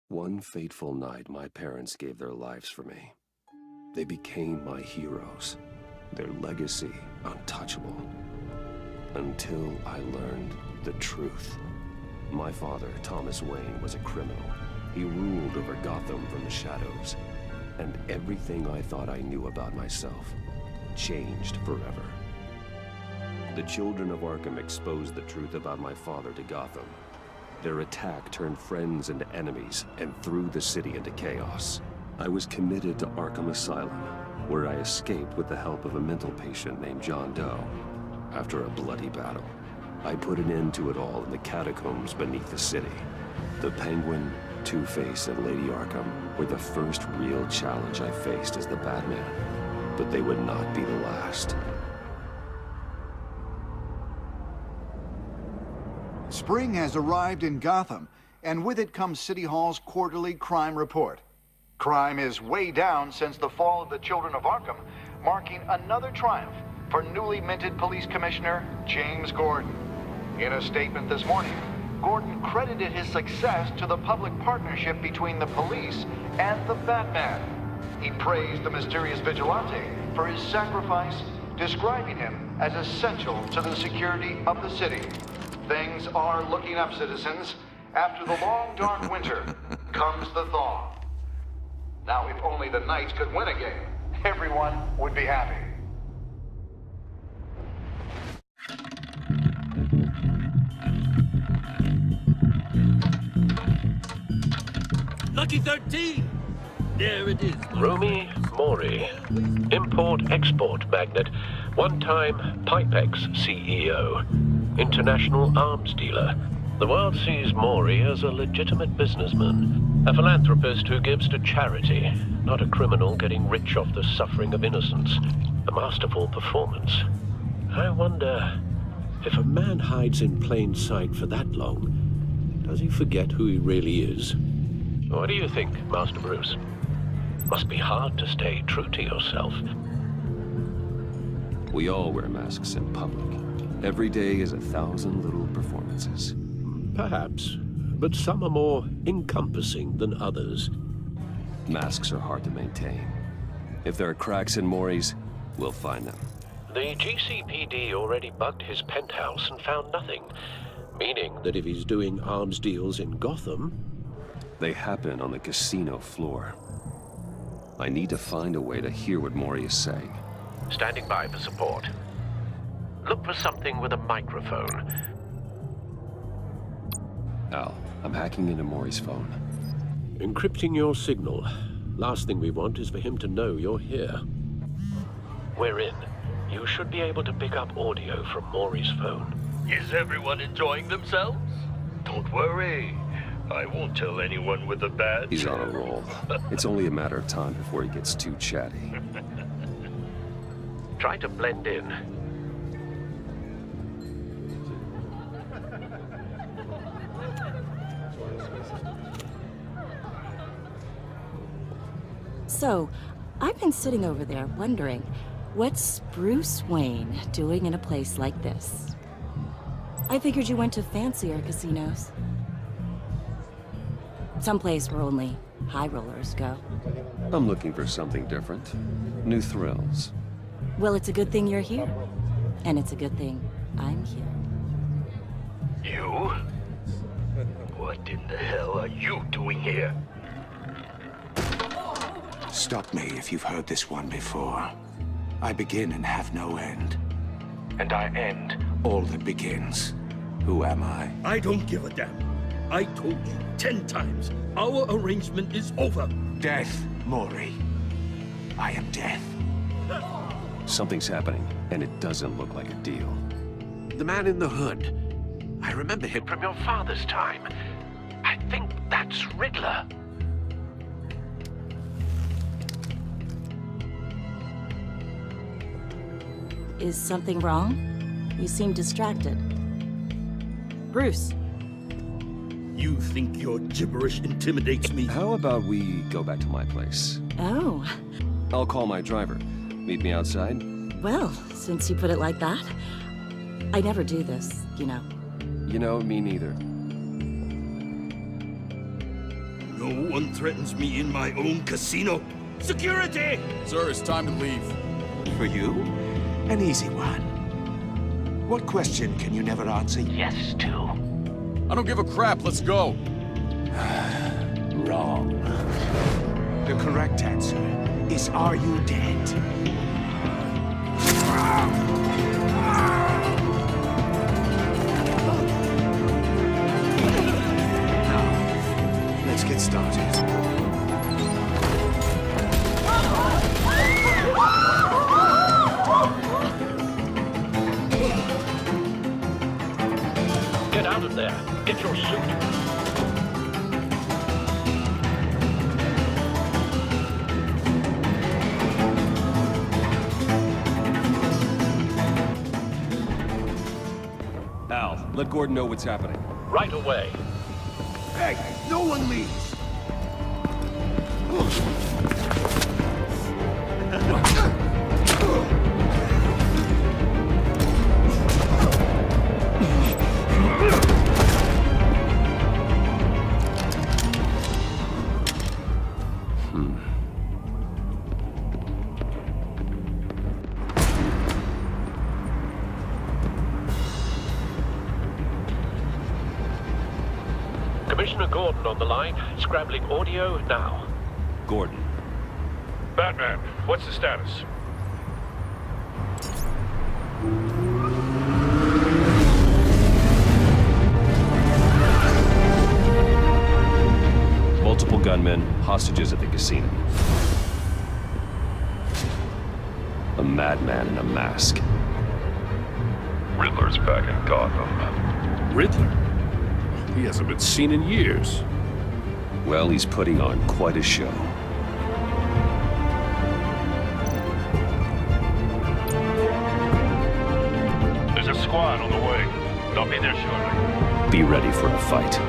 One fateful night, my parents gave their lives for me. They became my heroes, their legacy untouchable. Until I learned the truth. My father, Thomas Wayne, was a criminal. He ruled over Gotham from the shadows. And everything I thought I knew about myself changed forever. The children of Arkham exposed the truth about my father to Gotham. Their attack turned friends into enemies and threw the city into chaos. I was committed to Arkham Asylum, where I escaped with the help of a mental patient named John Doe. After a bloody battle, I put an end to it all in the catacombs beneath the city. The Penguin, Two-Face, and Lady Arkham were the first real challenge I faced as the Batman, but they would not be the last. Spring has arrived in Gotham, and with it comes City Hall's quarterly crime report. Crime is way down since the fall of the Children of Arkham, marking another triumph for newly minted Police Commissioner James Gordon. In a statement this morning, Gordon credited his success to the public partnership between the police and the Batman. He praised the mysterious vigilante for his sacrifice, describing him as essential to the security of the city. Things are looking up, citizens. After the long, dark winter comes the thaw. Now, if only the Knights could win a game, everyone would be happy. Lucky 13! There it is. Romy Mori, import-export magnate, one-time Pipex CEO, international arms dealer. The world sees Mori as a legitimate businessman, a philanthropist who gives to charity, not a criminal getting rich off the suffering of innocence. A masterful performance. I wonder, if a man hides in plain sight for that long, does he forget who he really is? What do you think, Master Bruce? Must be hard to stay true to yourself. We all wear masks in public. Every day is 1,000 little performances. Perhaps, but some are more encompassing than others. Masks are hard to maintain. If there are cracks in Mori's, we'll find them. The GCPD already bugged his penthouse and found nothing, meaning that if he's doing arms deals in Gotham... They happen on the casino floor. I need to find a way to hear what Mori is saying. Standing by for support. Look for something with a microphone. Al, I'm hacking into Mori's phone. Encrypting your signal. Last thing we want is for him to know you're here. We're in. You should be able to pick up audio from Mori's phone. Is everyone enjoying themselves? Don't worry. I won't tell anyone with a badge. He's on a roll. It's only a matter of time before he gets too chatty. Try to blend in. So, I've been sitting over there wondering, what's Bruce Wayne doing in a place like this? I figured you went to fancier casinos. Someplace where only high rollers go. I'm looking for something different. New thrills. Well, it's a good thing you're here. And it's a good thing I'm here. You? What in the hell are you doing here? Stop me if you've heard this one before. I begin and have no end. And I end all that begins. Who am I? I don't give a damn. I told you 10 times. Our arrangement is over. Death, Mori. I am death. Something's happening, and it doesn't look like a deal. The man in the hood. I remember him from your father's time. I think that's Riddler. Is something wrong? You seem distracted. Bruce. You think your gibberish intimidates me? How about we go back to my place? Oh. I'll call my driver. Meet me outside? Well, since you put it like that, I never do this, you know. You know, me neither. No one threatens me in my own casino. Security! Sir, it's time to leave. For you, an easy one. What question can you never answer yes to? I don't give a crap. Let's go. Wrong. The correct answer is, are you dead? Now, let's get started. Get out of there. Get your suit. Al, let Gordon know what's happening. Right away. Hey, no one leaves! Commissioner Gordon on the line. Scrambling audio now. Gordon. Batman, what's the status? Multiple gunmen, hostages at the casino. A madman in a mask. Riddler's back in Gotham. Riddler? He hasn't been seen in years. Well, he's putting on quite a show. There's a squad on the way. They'll be there shortly. Be ready for a fight.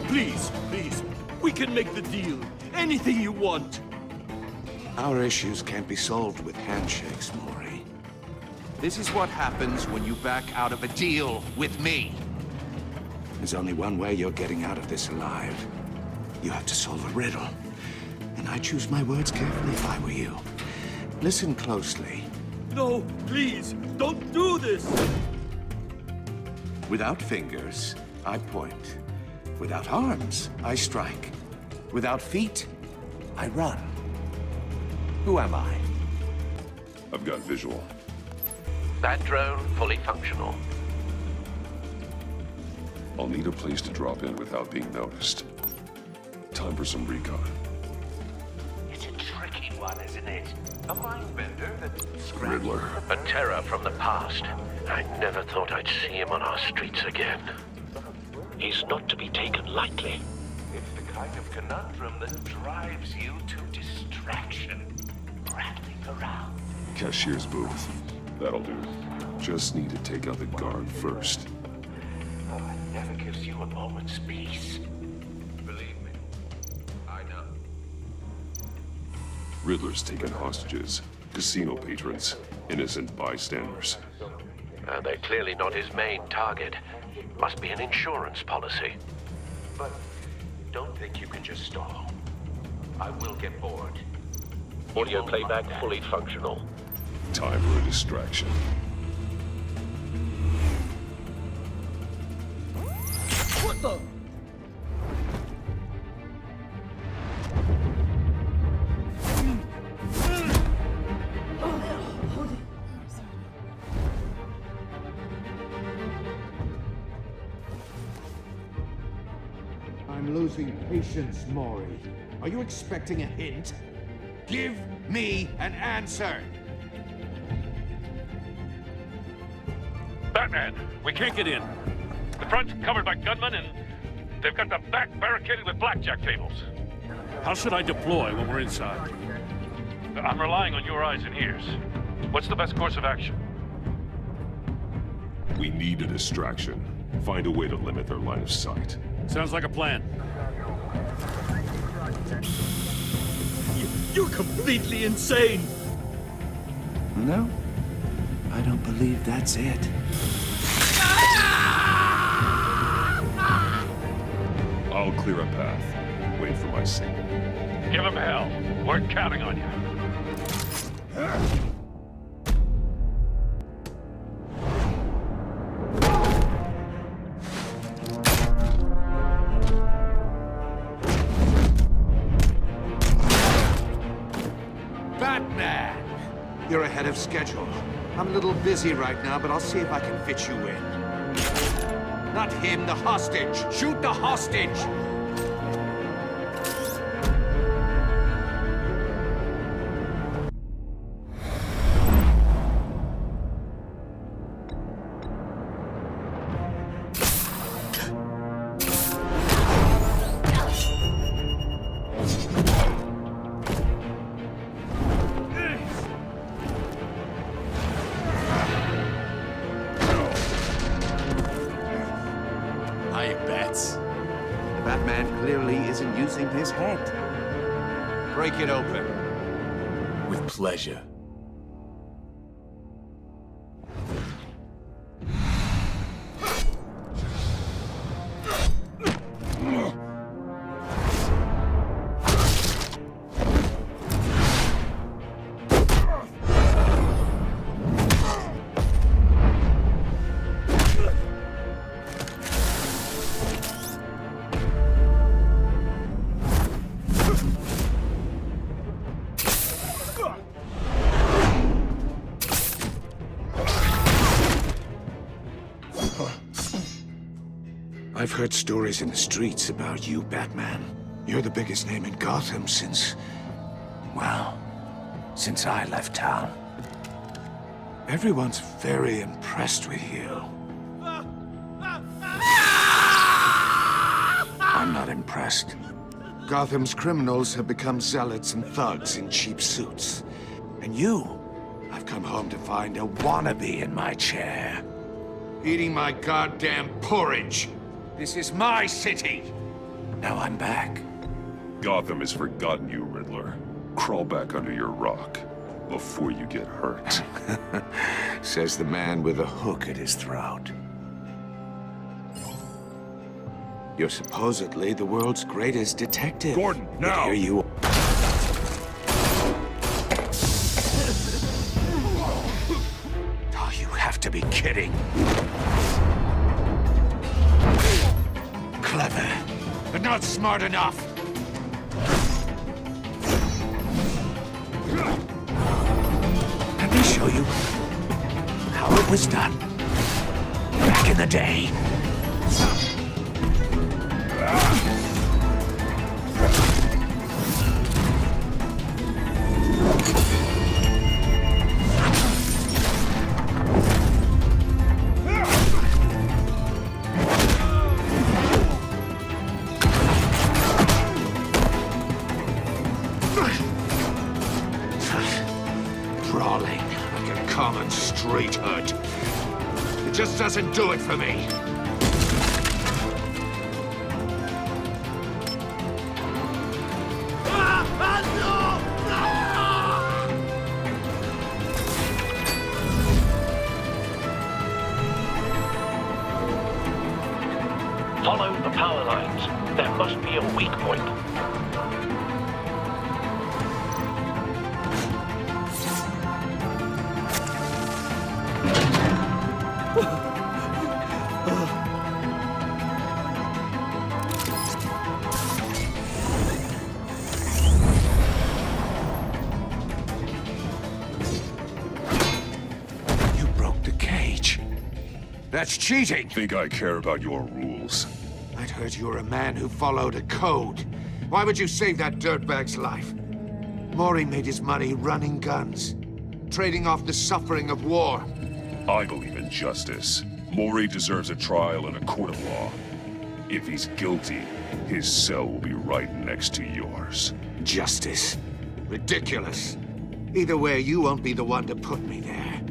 Please, please, we can make the deal. Anything you want. Our issues can't be solved with handshakes, Maury. This is what happens when you back out of a deal with me. There's only one way you're getting out of this alive. You have to solve a riddle. And I choose my words carefully if I were you. Listen closely. No, please, don't do this! Without fingers, I point. Without arms, I strike. Without feet, I run. Who am I? I've got visual. That drone fully functional. I'll need a place to drop in without being noticed. Time for some recon. It's a tricky one, isn't it? A mind bender that Riddler. A terror from the past. I never thought I'd see him on our streets again. He's not to be taken lightly. It's the kind of conundrum that drives you to distraction. Rattling around. Cashier's booth. That'll do. Just need to take out the guard first. Oh, it never gives you a moment's peace. Believe me, I know. Riddler's taken hostages. Casino patrons. Innocent bystanders. They're clearly not his main target. Must be an insurance policy. But don't think you can just stall. I will get bored. Audio playback fully functional. Time for a distraction. What the? I'm losing patience, Maury. Are you expecting a hint? Give me an answer! Batman, we can't get in. The front's covered by gunmen, and they've got the back barricaded with blackjack tables. How should I deploy when we're inside? I'm relying on your eyes and ears. What's the best course of action? We need a distraction. Find a way to limit their line of sight. Sounds like a plan. You're completely insane! No, I don't believe that's it. I'll clear a path. Wait for my signal. Give him hell. We're counting on you. Batman! You're ahead of schedule. I'm a little busy right now, but I'll see if I can fit you in. Not him, the hostage! Shoot the hostage! Hiya, Bats. Batman clearly isn't using his head. Break it open. With pleasure. I've heard stories in the streets about you, Batman. You're the biggest name in Gotham since... well, since I left town. Everyone's very impressed with you. I'm not impressed. Gotham's criminals have become zealots and thugs in cheap suits. And you, I've come home to find a wannabe in my chair. Eating my goddamn porridge! This is my city! Now I'm back. Gotham has forgotten you, Riddler. Crawl back under your rock before you get hurt. Says the man with a hook at his throat. You're supposedly the world's greatest detective. Gordon, now! Here you are. Oh, you have to be kidding. Clever, but not smart enough. Let me show you how it was done back in the day. Brawling like a common street hood. It just doesn't do it for me. Follow the power lines. There must be a weak point. You broke the cage. That's cheating. Think I care about your rules? I'd heard you were a man who followed a code. Why would you save that dirtbag's life? Mori made his money running guns, trading off the suffering of war. I believe in justice. Mori deserves a trial in a court of law. If he's guilty, his cell will be right next to yours. Justice. Ridiculous. Either way, you won't be the one to put me there.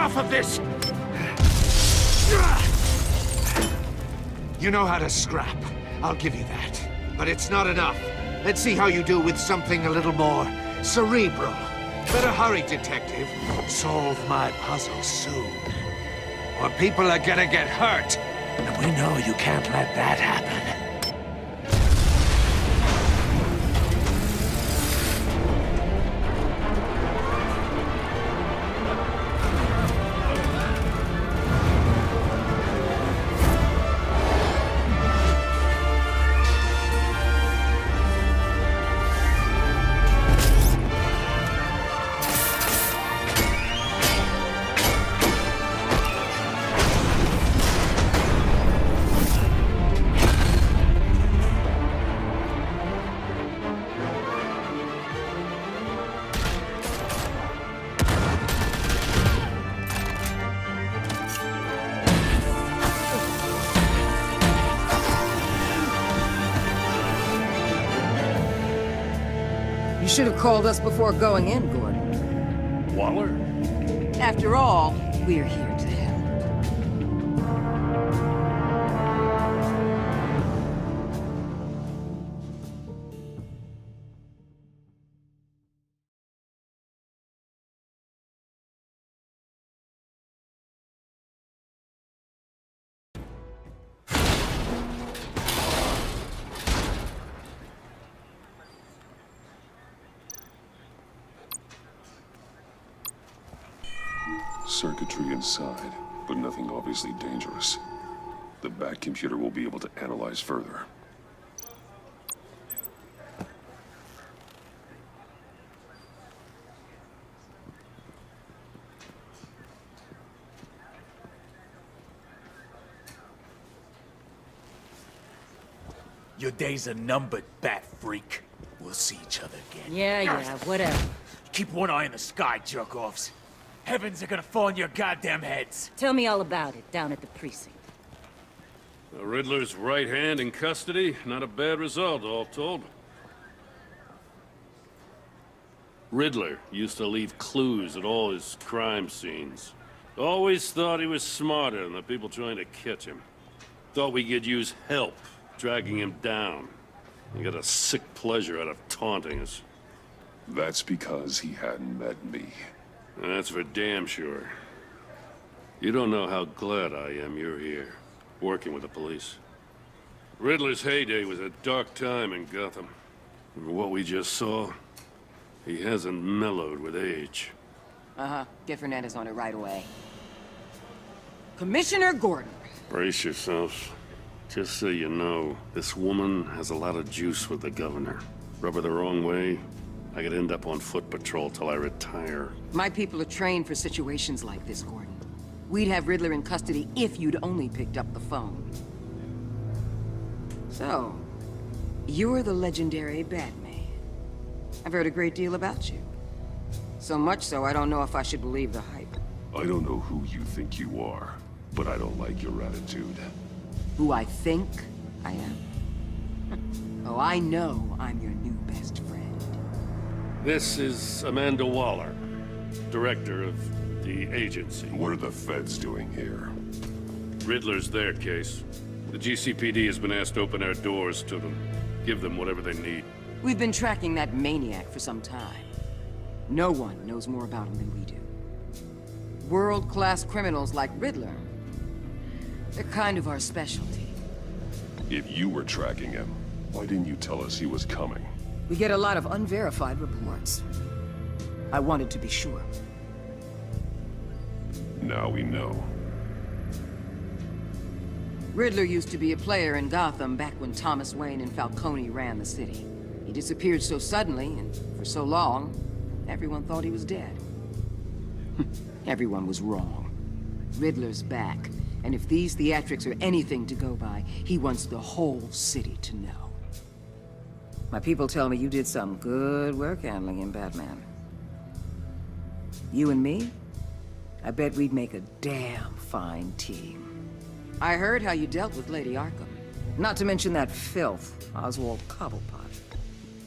enough of this! You know how to scrap. I'll give you that. But it's not enough. Let's see how you do with something a little more cerebral. Better hurry, detective. Solve my puzzle soon. Or people are gonna get hurt. And we know you can't let that happen. You should have called us before going in, Gordon. Waller? After all, we're here to help. Circuitry inside, but nothing obviously dangerous. The back computer will be able to analyze further. Your days are numbered, bat freak. We'll see each other again. Yeah, whatever. Keep one eye in the sky, jerk-offs. Heavens are gonna fall on your goddamn heads. Tell me all about it down at the precinct. The Riddler's right hand in custody. Not a bad result, all told. Riddler used to leave clues at all his crime scenes. Always thought he was smarter than the people trying to catch him. Thought we could use help dragging him down. He got a sick pleasure out of taunting us. That's because he hadn't met me. That's for damn sure. You don't know how glad I am you're here, working with the police. Riddler's heyday was a dark time in Gotham. And what we just saw, he hasn't mellowed with age. Uh-huh. Get Fernandez on it right away. Commissioner Gordon. Brace yourselves. Just so you know, this woman has a lot of juice with the governor. Rub her the wrong way, I could end up on foot patrol till I retire. My people are trained for situations like this, Gordon. We'd have Riddler in custody if you'd only picked up the phone. So, you're the legendary Batman. I've heard a great deal about you. So much so, I don't know if I should believe the hype. I don't know who you think you are, but I don't like your attitude. Who I think I am? Oh, I know I'm your new best friend. This is Amanda Waller, director of the agency. What are the feds doing here? Riddler's their case. The GCPD has been asked to open our doors to them, give them whatever they need. We've been tracking that maniac for some time. No one knows more about him than we do. World-class criminals like Riddler, they're kind of our specialty. If you were tracking him, why didn't you tell us he was coming? We get a lot of unverified reports. I wanted to be sure. Now we know. Riddler used to be a player in Gotham back when Thomas Wayne and Falcone ran the city. He disappeared so suddenly and for so long, everyone thought he was dead. Everyone was wrong. Riddler's back, and if these theatrics are anything to go by, he wants the whole city to know. My people tell me you did some good work handling him, Batman. You and me? I bet we'd make a damn fine team. I heard how you dealt with Lady Arkham. Not to mention that filth, Oswald Cobblepot.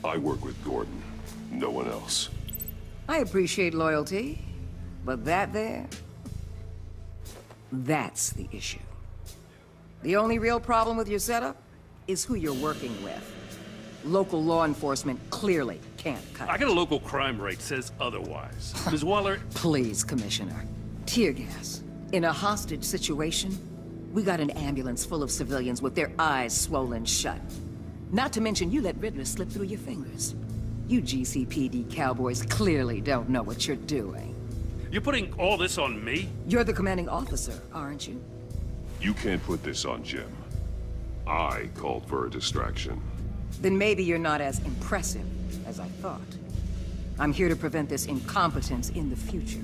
I work with Gordon. No one else. I appreciate loyalty, but that there? That's the issue. The only real problem with your setup is who you're working with. Local law enforcement clearly can't cut I it. got a local crime rate says otherwise. Ms. Waller, Please, Commissioner. Tear gas. In a hostage situation, we got an ambulance full of civilians with their eyes swollen shut. Not to mention you let Riddler slip through your fingers. You GCPD cowboys clearly don't know what you're doing. you're putting all this on me? You're the commanding officer, aren't you? You can't put this on Jim. I called for a distraction. Then maybe you're not as impressive as I thought. I'm here to prevent this incompetence in the future.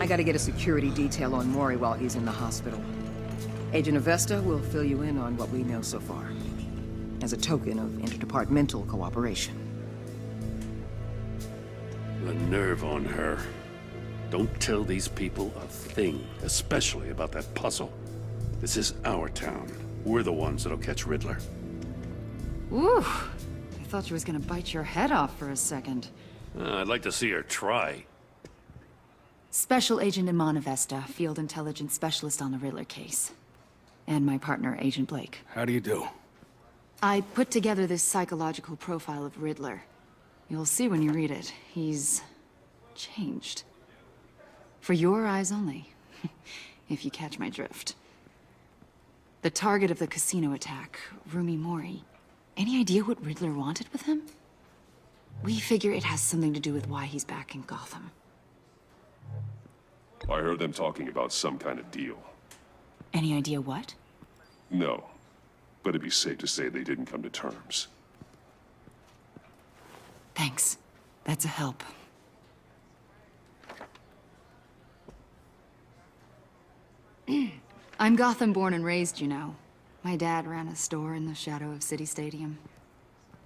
I gotta get a security detail on Mori while he's in the hospital. Agent Avesta will fill you in on what we know so far, as a token of interdepartmental cooperation. The nerve on her. Don't tell these people a thing, especially about that puzzle. This is our town. We're the ones that'll catch Riddler. Ooh, I thought she was gonna bite your head off for a second. I'd like to see her try. Special Agent Iman Avesta, Field Intelligence Specialist on the Riddler case. And my partner, Agent Blake. How do you do? I put together this psychological profile of Riddler. You'll see when you read it. He's changed. For your eyes only, if you catch my drift. The target of the casino attack, Rumi Mori. Any idea what Riddler wanted with him? We figure it has something to do with why he's back in Gotham. I heard them talking about some kind of deal. Any idea what? No, but it'd be safe to say they didn't come to terms. Thanks. That's a help. I'm Gotham born and raised, you know. My dad ran a store in the shadow of City Stadium.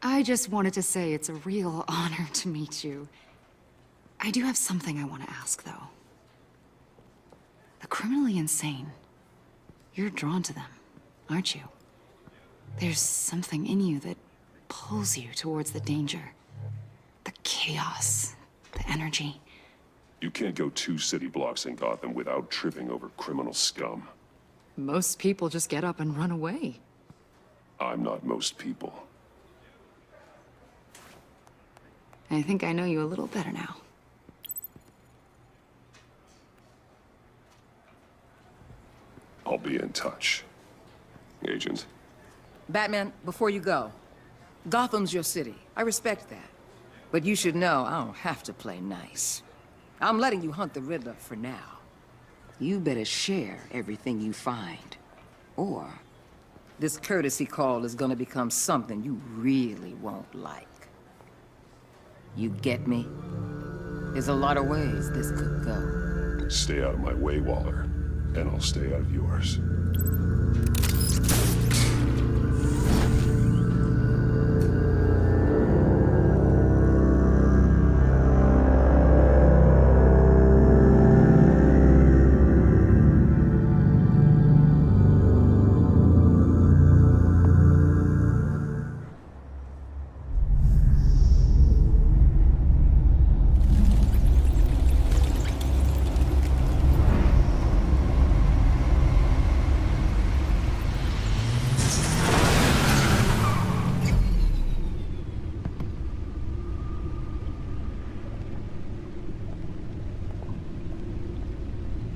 I just wanted to say it's a real honor to meet you. I do have something I want to ask, though. The criminally insane. You're drawn to them, aren't you? There's something in you that pulls you towards the danger. The chaos, the energy. You can't go 2 city blocks in Gotham without tripping over criminal scum. Most people just get up and run away. I'm not most people. I think I know you a little better now. I'll be in touch. Agent. Batman, before you go, Gotham's your city. I respect that. But you should know I don't have to play nice. I'm letting you hunt the Riddler for now. You better share everything you find. Or this courtesy call is gonna become something you really won't like. You get me? There's a lot of ways this could go. Stay out of my way, Waller, and I'll stay out of yours.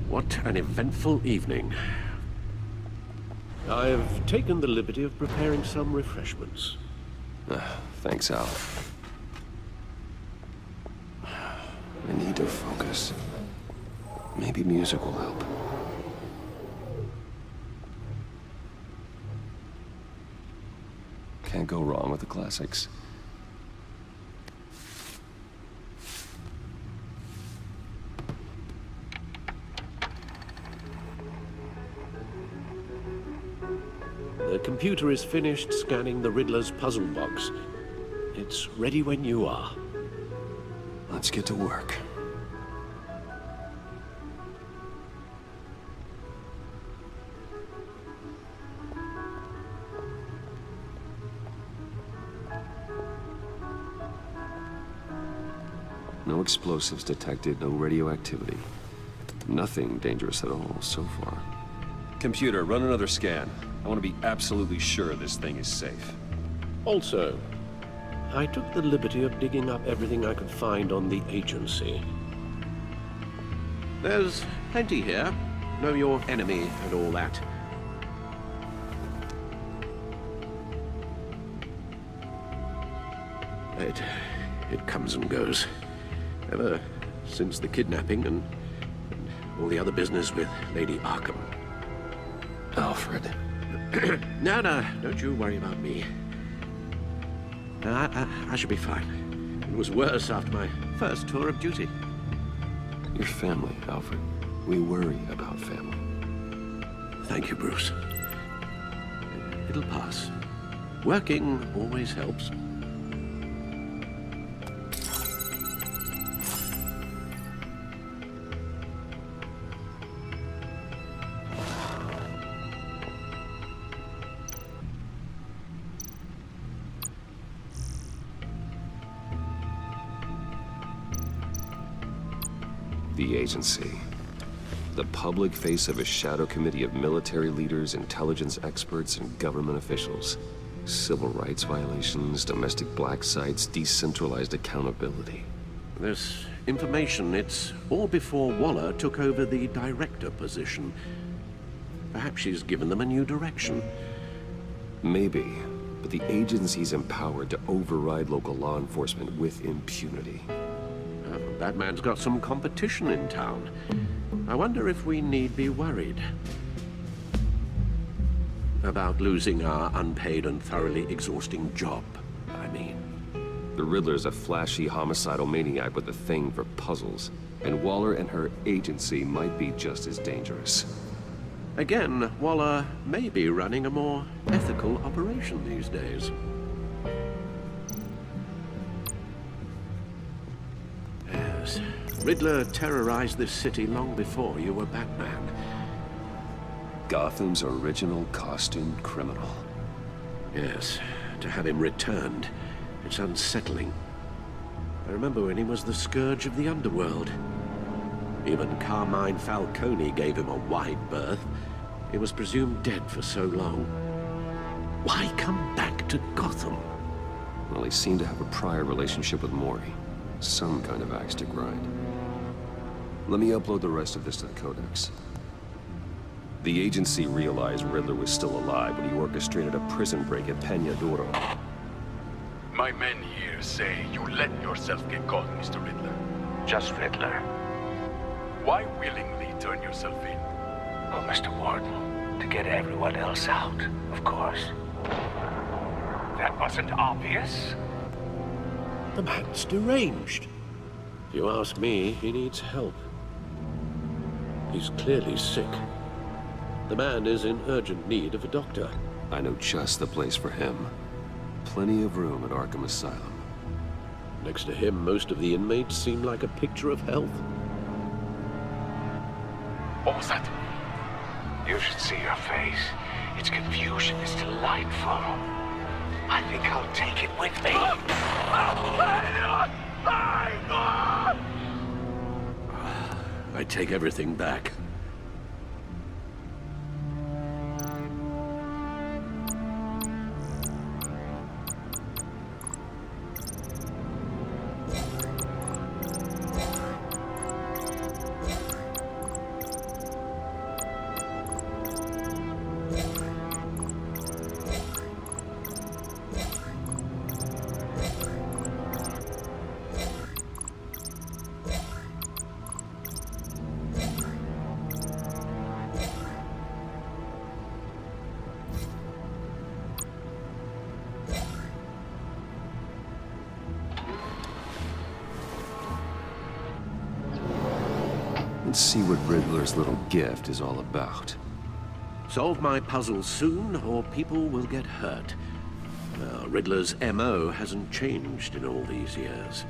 What an eventful evening. I've taken the liberty of preparing some refreshments. Thanks, Al. I need to focus. Maybe music will help. Can't go wrong with the classics. The computer is finished scanning the Riddler's puzzle box. It's ready when you are. Let's get to work. No explosives detected, no radioactivity. Nothing dangerous at all so far. Computer, run another scan. I want to be absolutely sure this thing is safe. Also, I took the liberty of digging up everything I could find on the agency. There's plenty here. Know your enemy and all that. It comes and goes. Ever since the kidnapping and all the other business with Lady Arkham. Alfred. No, don't you worry about me. I should be fine. It was worse after my first tour of duty. Your family, Alfred. We worry about family. Thank you, Bruce. It'll pass. Working always helps. The agency. The public face of a shadow committee of military leaders, intelligence experts, and government officials. Civil rights violations, domestic black sites, decentralized accountability. This information, it's all before Waller took over the director position. Perhaps she's given them a new direction. Maybe, but the agency's empowered to override local law enforcement with impunity. Batman's got some competition in town. I wonder if we need be worried about losing our unpaid and thoroughly exhausting job, I mean. The Riddler's a flashy homicidal maniac with a thing for puzzles, and Waller and her agency might be just as dangerous. Again, Waller may be running a more ethical operation these days. Yes, Riddler terrorized this city long before you were Batman. Gotham's original costumed criminal. Yes, to have him returned, it's unsettling. I remember when he was the scourge of the underworld. Even Carmine Falcone gave him a wide berth. He was presumed dead for so long. Why come back to Gotham? Well, he seemed to have a prior relationship with Mori. Some kind of axe to grind. Let me upload the rest of this to the Codex. The agency realized Riddler was still alive when he orchestrated a prison break at Peña Duro. My men here say you let yourself get caught, Mr. Riddler. Just Riddler. Why willingly turn yourself in? Oh, Mr. Warden, to get everyone else out, of course. That wasn't obvious. The man's deranged. If you ask me, he needs help. He's clearly sick. The man is in urgent need of a doctor. I know just the place for him. Plenty of room at Arkham Asylum. Next to him, most of the inmates seem like a picture of health. What was that? You should see your face. Its confusion is delightful. I think I'll take it with me. I take everything back. Let's see what Riddler's little gift is all about. Solve my puzzle soon, or people will get hurt. Riddler's MO hasn't changed in all these years.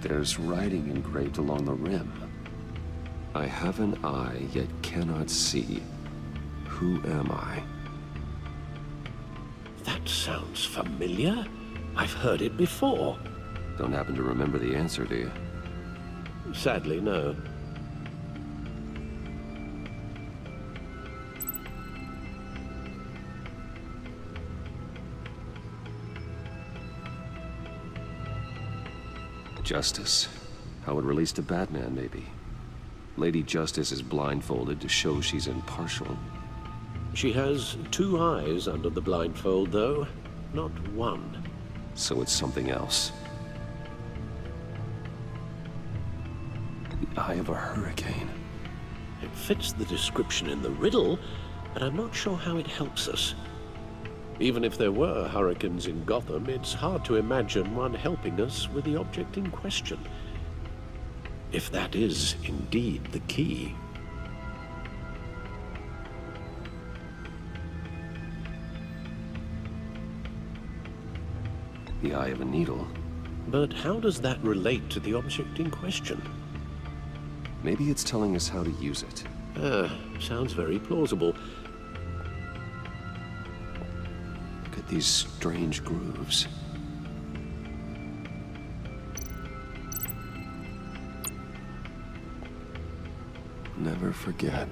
There's writing engraved along the rim. I have an eye, yet cannot see. Who am I? That sounds familiar. I've heard it before. Don't happen to remember the answer, do you? Sadly, no. Justice. How it relates to Batman, maybe. Lady Justice is blindfolded to show she's impartial. She has 2 eyes under the blindfold, though. Not one. So it's something else. The eye of a hurricane. It fits the description in the riddle, but I'm not sure how it helps us. Even if there were hurricanes in Gotham, it's hard to imagine one helping us with the object in question. If that is indeed the key. The eye of a needle. But how does that relate to the object in question? Maybe it's telling us how to use it. Sounds very plausible. Look at these strange grooves. Never forget.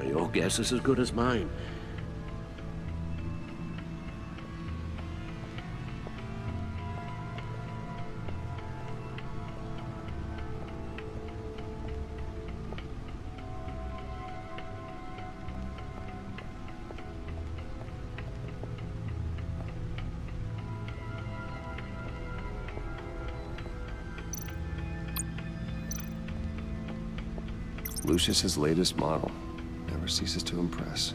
Your guess is as good as mine. Lucius's latest model. Never ceases to impress.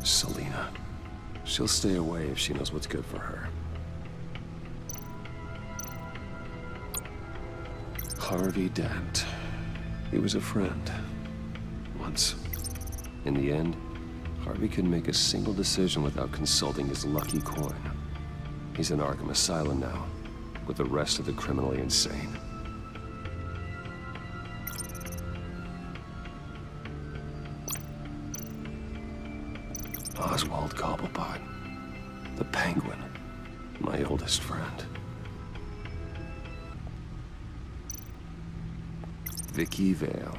Selina. She'll stay away if she knows what's good for her. Harvey Dent. He was a friend. Once. In the end, Harvey couldn't make a single decision without consulting his lucky coin. He's in Arkham Asylum now, with the rest of the criminally insane. Oswald Cobblepot. The Penguin. My oldest friend. Vicky Vale,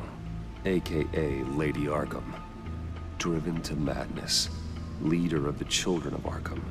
a.k.a. Lady Arkham. Driven to madness. Leader of the Children of Arkham.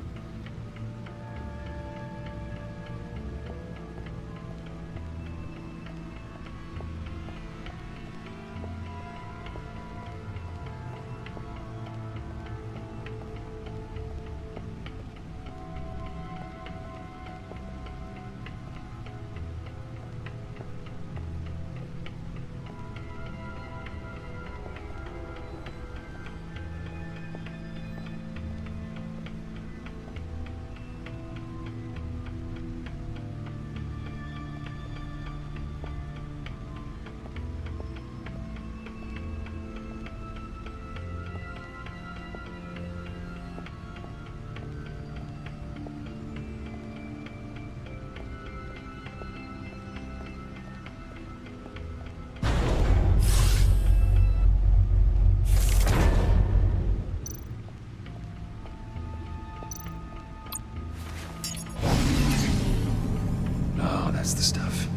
That's the stuff.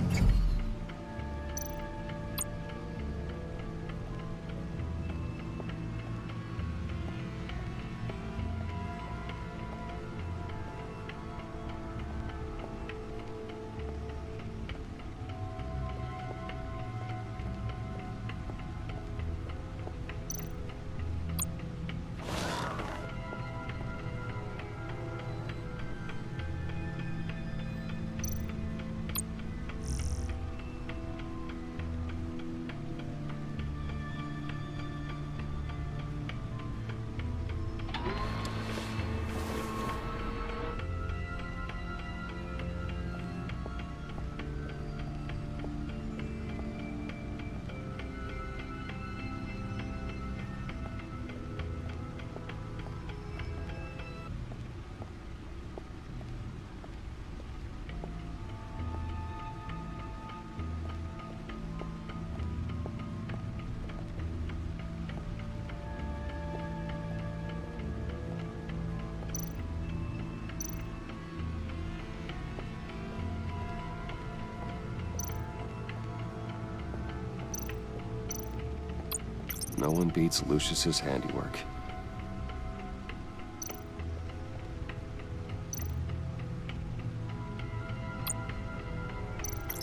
No one beats Lucius's handiwork.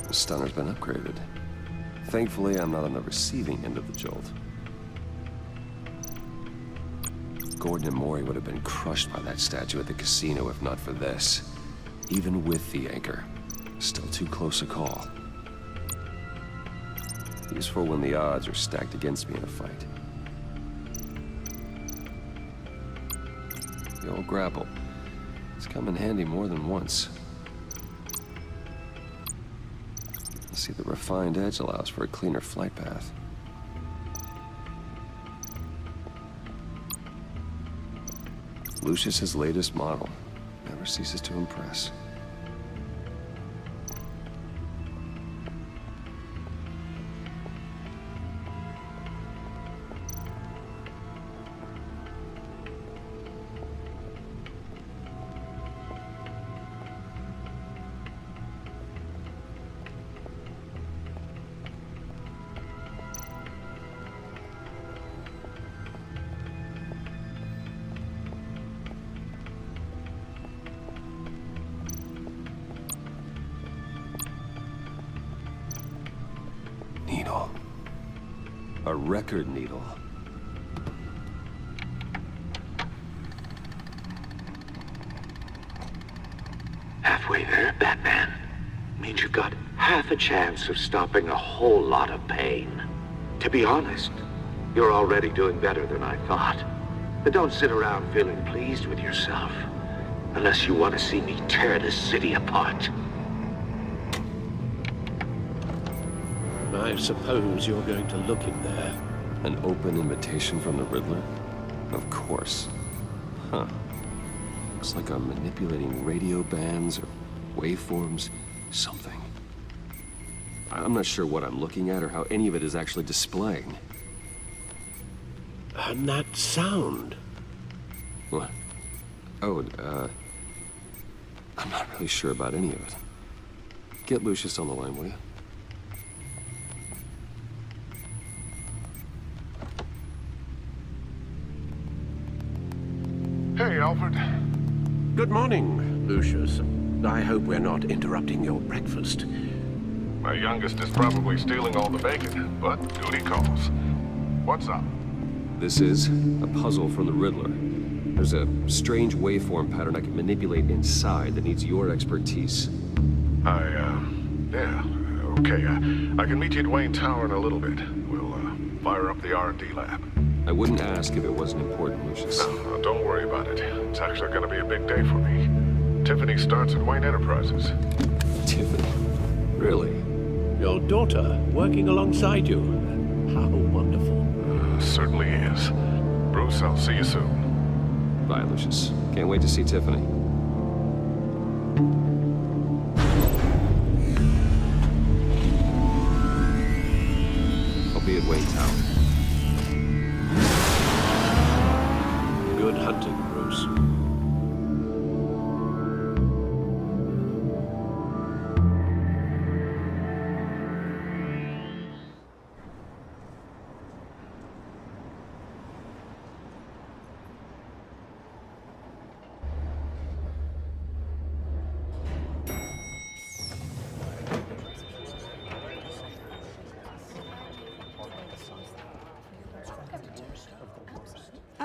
The stunner's been upgraded. Thankfully, I'm not on the receiving end of the jolt. Gordon and Mori would have been crushed by that statue at the casino if not for this. Even with the anchor, still too close a call. Useful when the odds are stacked against me in a fight. The old grapple. It's come in handy more than once. See, the refined edge allows for a cleaner flight path. Lucius's latest model never ceases to impress. Needle. A record needle. Halfway there, Batman. Means you've got half a chance of stopping a whole lot of pain. To be honest, you're already doing better than I thought. But don't sit around feeling pleased with yourself. Unless you want to see me tear this city apart. I suppose you're going to look in there. An open invitation from the Riddler? Of course. Huh. Looks like I'm manipulating radio bands or waveforms, something. I'm not sure what I'm looking at or how any of it is actually displaying. And that sound. What? Oh, I'm not really sure about any of it. Get Lucius on the line, will you? Hey, Alfred. Good morning, Lucius. I hope we're not interrupting your breakfast. My youngest is probably stealing all the bacon, but duty calls. What's up? This is a puzzle from the Riddler. There's a strange waveform pattern I can manipulate inside that needs your expertise. Yeah, okay. I can meet you at Wayne Tower in a little bit. We'll, fire up the R&D lab. I wouldn't ask if it wasn't important, Lucius. No, don't worry about it. It's actually gonna be a big day for me. Tiffany starts at Wayne Enterprises. Tiffany? Really? Your daughter working alongside you. How wonderful. Certainly is. Bruce, I'll see you soon. Bye, Lucius. Can't wait to see Tiffany. I'll be at Wayne Tower. Good hunting, Bruce.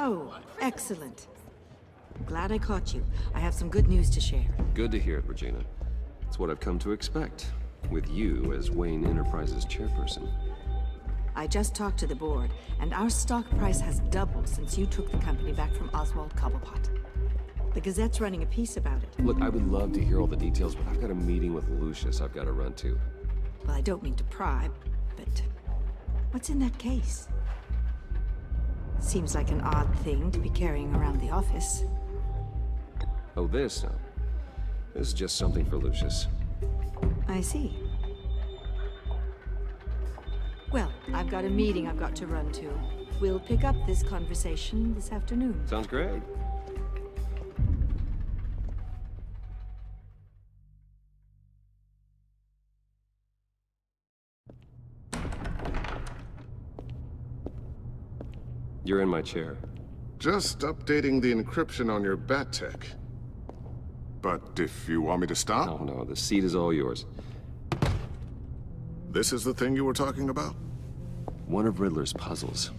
Oh, excellent. Glad I caught you. I have some good news to share. Good to hear it, Regina. It's what I've come to expect, with you as Wayne Enterprises chairperson. I just talked to the board, and our stock price has doubled since you took the company back from Oswald Cobblepot. The Gazette's running a piece about it. Look, I would love to hear all the details, but I've got a meeting with Lucius I've got to run to. Well, I don't mean to pry, but what's in that case? Seems like an odd thing to be carrying around the office. Oh, this? No. This is just something for Lucius. I see. Well, I've got a meeting I've got to run to. We'll pick up this conversation this afternoon. Sounds great. You're in my chair. Just updating the encryption on your bat tech. But if you want me to stop? No, the seat is all yours. This is the thing you were talking about? One of Riddler's puzzles.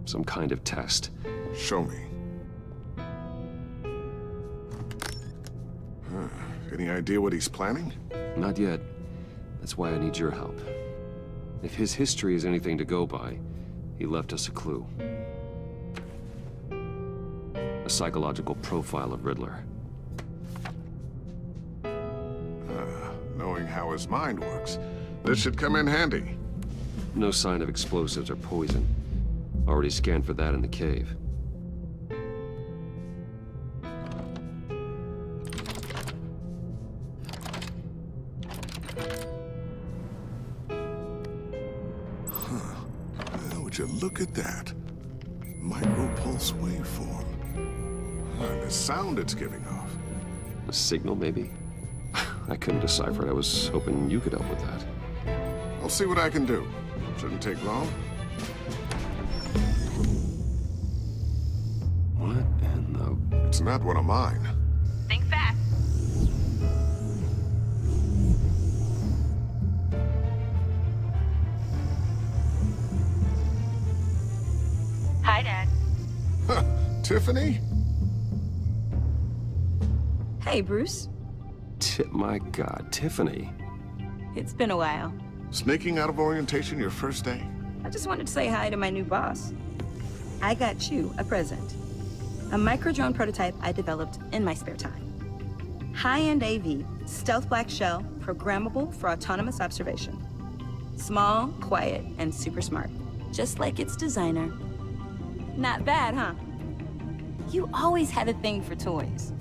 Some kind of test. Show me. Any idea what he's planning? Not yet. That's why I need your help. If his history is anything to go by, he left us a clue. A psychological profile of Riddler. Knowing how his mind works, this should come in handy. No sign of explosives or poison. Already scanned for that in the cave. Would you look at that? Micropulse waveform. And the sound it's giving off. A signal, maybe? I couldn't decipher it. I was hoping you could help with that. I'll see what I can do. Shouldn't take long. What in the... It's not one of mine. Think fast. Hi, Dad. Tiffany? Hey, Bruce. My God, Tiffany. It's been a while. Sneaking out of orientation your first day? I just wanted to say hi to my new boss. I got you a present. A micro-drone prototype I developed in my spare time. High-end AV, stealth black shell, programmable for autonomous observation. Small, quiet, and super smart. Just like its designer. Not bad, huh? You always had a thing for toys.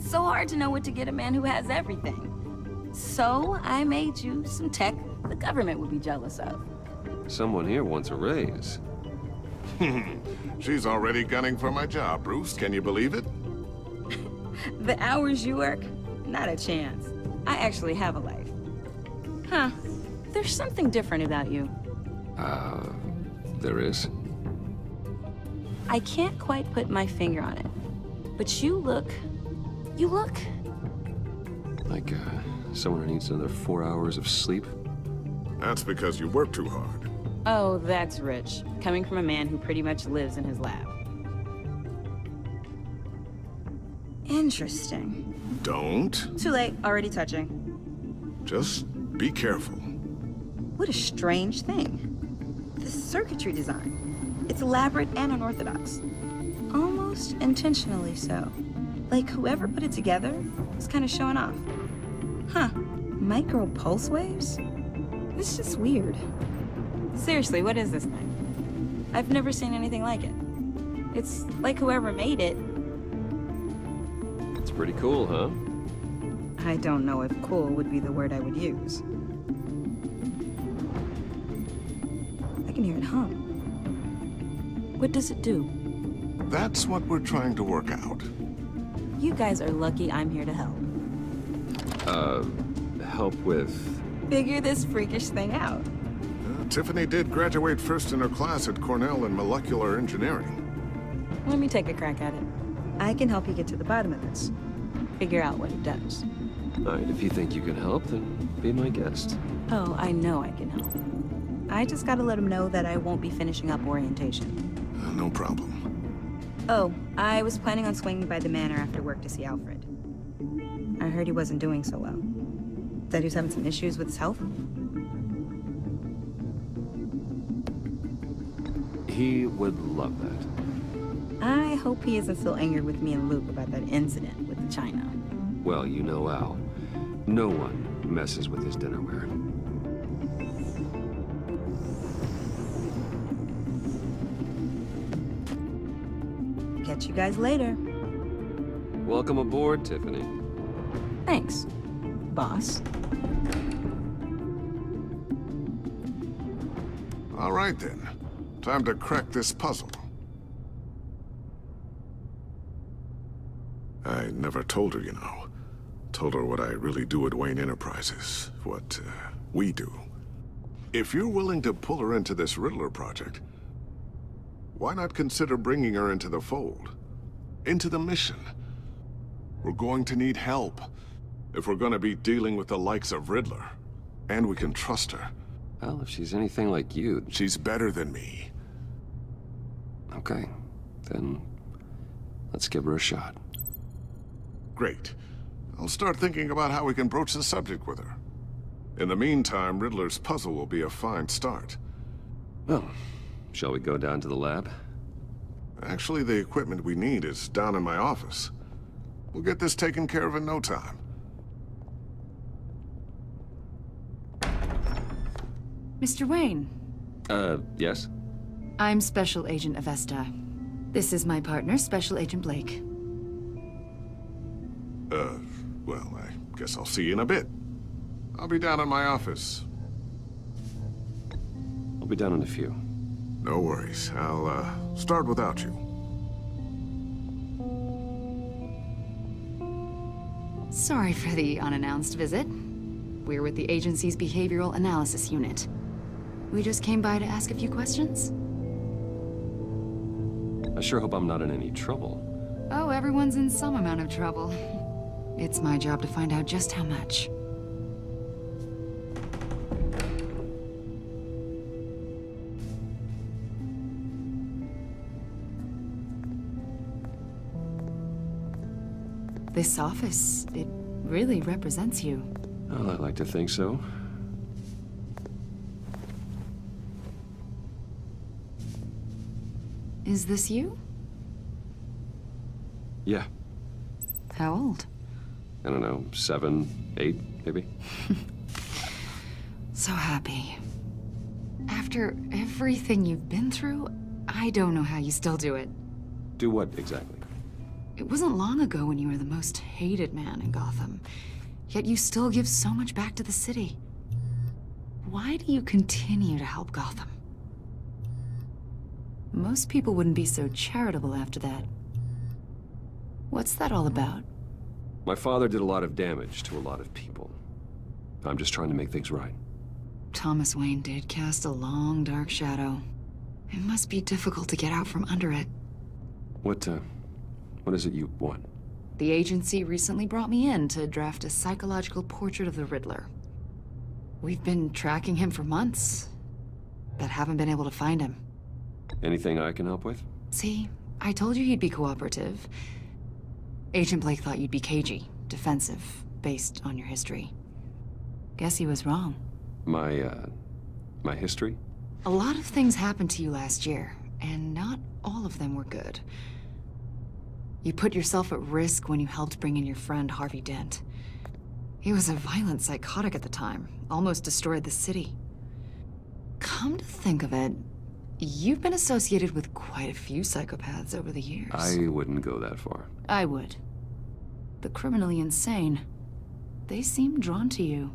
So hard to know what to get a man who has everything. So I made you some tech the government would be jealous of. Someone here wants a raise. She's already gunning for my job, Bruce. Can you believe it? The hours you work? Not a chance. I actually have a life. Huh. There's something different about you. There is? I can't quite put my finger on it. But you look... Like, someone who needs another 4 hours of sleep? That's because you work too hard. Oh, that's rich. Coming from a man who pretty much lives in his lab. Interesting. Don't. Too late. Already touching. Just be careful. What a strange thing. The circuitry design. It's elaborate and unorthodox. Almost intentionally so. Like whoever put it together was kind of showing off. Huh. Micro pulse waves? It's just weird. Seriously, what is this thing? I've never seen anything like it. It's like whoever made it. It's pretty cool, huh? I don't know if cool would be the word I would use. I can hear it hum. What does it do? That's what we're trying to work out. You guys are lucky I'm here to help. Help with... Figure this freakish thing out. Tiffany did graduate first in her class at Cornell in molecular engineering. Let me take a crack at it. I can help you get to the bottom of this. Figure out what it does. All right, if you think you can help, then be my guest. Oh, I know I can help. I just gotta let him know that I won't be finishing up orientation. No problem. Oh, I was planning on swinging by the manor after work to see Alfred. I heard he wasn't doing so well. That he was having some issues with his health? He would love that. I hope he isn't still angered with me and Luke about that incident with the china. Well, you know Al. No one messes with his dinnerware. Catch you guys later. Welcome aboard, Tiffany. Thanks, boss. All right then. Time to crack this puzzle. I never told her, you know. Told her what I really do at Wayne Enterprises. What, we do. If you're willing to pull her into this Riddler project, why not consider bringing her into the fold? Into the mission? We're going to need help if we're going to be dealing with the likes of Riddler. And we can trust her. Well, if she's anything like you... She's better than me. Okay. Then let's give her a shot. Great. I'll start thinking about how we can broach the subject with her. In the meantime, Riddler's puzzle will be a fine start. Well, shall we go down to the lab? Actually, the equipment we need is down in my office. We'll get this taken care of in no time. Mr. Wayne. Yes? I'm Special Agent Avesta. This is my partner, Special Agent Blake. Well, I guess I'll see you in a bit. I'll be down in my office. I'll be down in a few. No worries. I'll, start without you. Sorry for the unannounced visit. We're with the agency's Behavioral Analysis Unit. We just came by to ask a few questions. I sure hope I'm not in any trouble. Oh, everyone's in some amount of trouble. It's my job to find out just how much. This office, it really represents you. Well, I like to think so. Is this you? Yeah. How old? I don't know, 7, 8, maybe? So happy. After everything you've been through, I don't know how you still do it. Do what, exactly? It wasn't long ago when you were the most hated man in Gotham. Yet you still give so much back to the city. Why do you continue to help Gotham? Most people wouldn't be so charitable after that. What's that all about? My father did a lot of damage to a lot of people. I'm just trying to make things right. Thomas Wayne did cast a long, dark shadow. It must be difficult to get out from under it. What is it you want? The agency recently brought me in to draft a psychological portrait of the Riddler. We've been tracking him for months, but haven't been able to find him. Anything I can help with? See, I told you he'd be cooperative. Agent Blake thought you'd be cagey, defensive, based on your history. Guess he was wrong. My history? A lot of things happened to you last year, and not all of them were good. You put yourself at risk when you helped bring in your friend Harvey Dent. He was a violent psychotic at the time, almost destroyed the city. Come to think of it, you've been associated with quite a few psychopaths over the years. I wouldn't go that far. I would. The criminally insane. They seem drawn to you.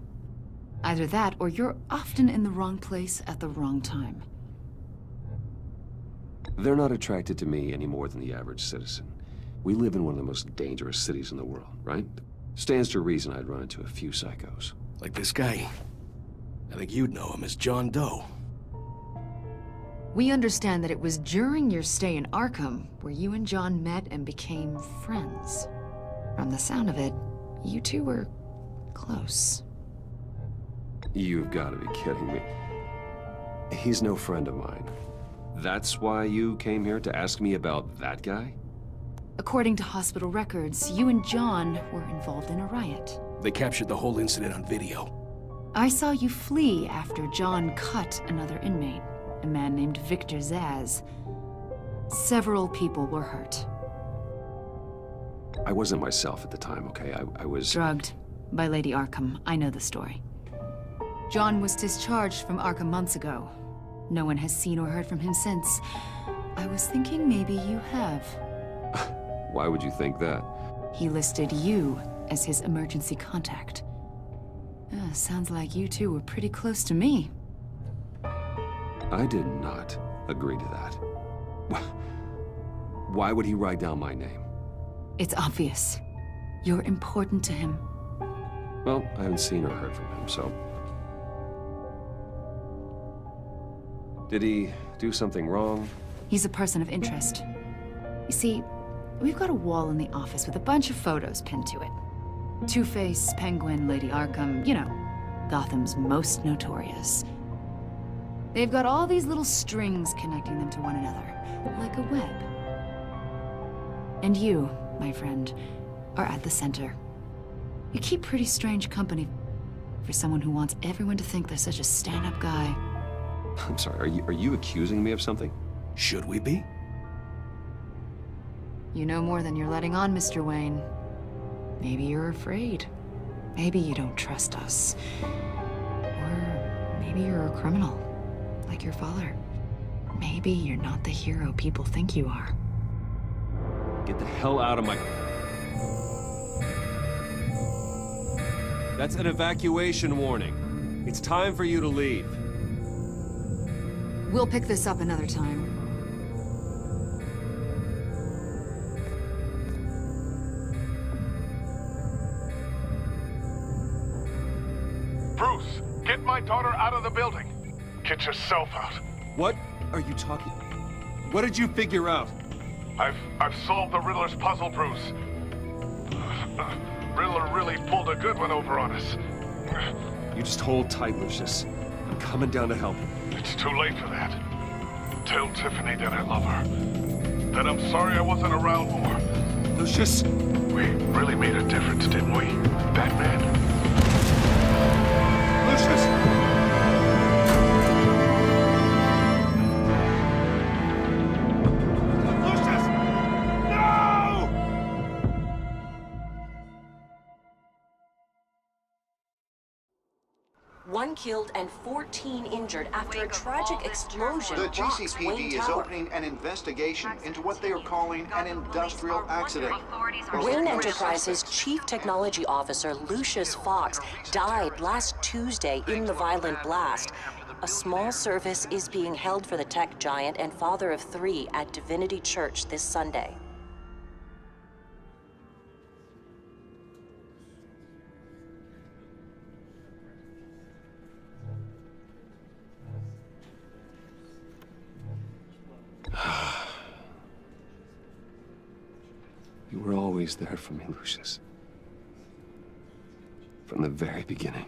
Either that, or you're often in the wrong place at the wrong time. They're not attracted to me any more than the average citizen. We live in one of the most dangerous cities in the world, right? Stands to reason I'd run into a few psychos. Like this guy. I think you'd know him as John Doe. We understand that it was during your stay in Arkham where you and John met and became friends. From the sound of it, you two were close. You've got to be kidding me. He's no friend of mine. That's why you came here to ask me about that guy? According to hospital records, you and John were involved in a riot. They captured the whole incident on video. I saw you flee after John cut another inmate, a man named Victor Zaz. Several people were hurt. I wasn't myself at the time, okay? I was... Drugged by Lady Arkham. I know the story. John was discharged from Arkham months ago. No one has seen or heard from him since. I was thinking maybe you have. Why would you think that? He listed you as his emergency contact. Sounds like you two were pretty close to me. I did not agree to that. Why would he write down my name? It's obvious. You're important to him. Well, I haven't seen or heard from him, so... Did he do something wrong? He's a person of interest. You see, we've got a wall in the office with a bunch of photos pinned to it. Two-Face, Penguin, Lady Arkham, you know, Gotham's most notorious. They've got all these little strings connecting them to one another, like a web. And you, my friend, are at the center. You keep pretty strange company for someone who wants everyone to think they're such a stand-up guy. I'm sorry, are you accusing me of something? Should we be? You know more than you're letting on, Mr. Wayne. Maybe you're afraid. Maybe you don't trust us. Or maybe you're a criminal, like your father. Maybe you're not the hero people think you are. Get the hell out of my... That's an evacuation warning. It's time for you to leave. We'll pick this up another time. Bruce, get my daughter out of the building. Get yourself out. What are you talking... What did you figure out? I've solved the Riddler's puzzle, Bruce. Riddler really pulled a good one over on us. You just hold tight, Lucius. I'm coming down to help. It's too late for that. Tell Tiffany that I love her. That I'm sorry I wasn't around more. Lucius! We really made a difference, didn't we, Batman? Lucius! One killed and 14 injured after a tragic explosion. The rocks GCPD Wayne is Tower. opening an investigation into what they are calling an industrial accident. Wayne Enterprises Chief Technology Officer Lucius Fox died last Tuesday in the violent blast. A small service is being held for the tech giant and father of 3 at Divinity Church this Sunday. You were always there for me, Lucius. From the very beginning.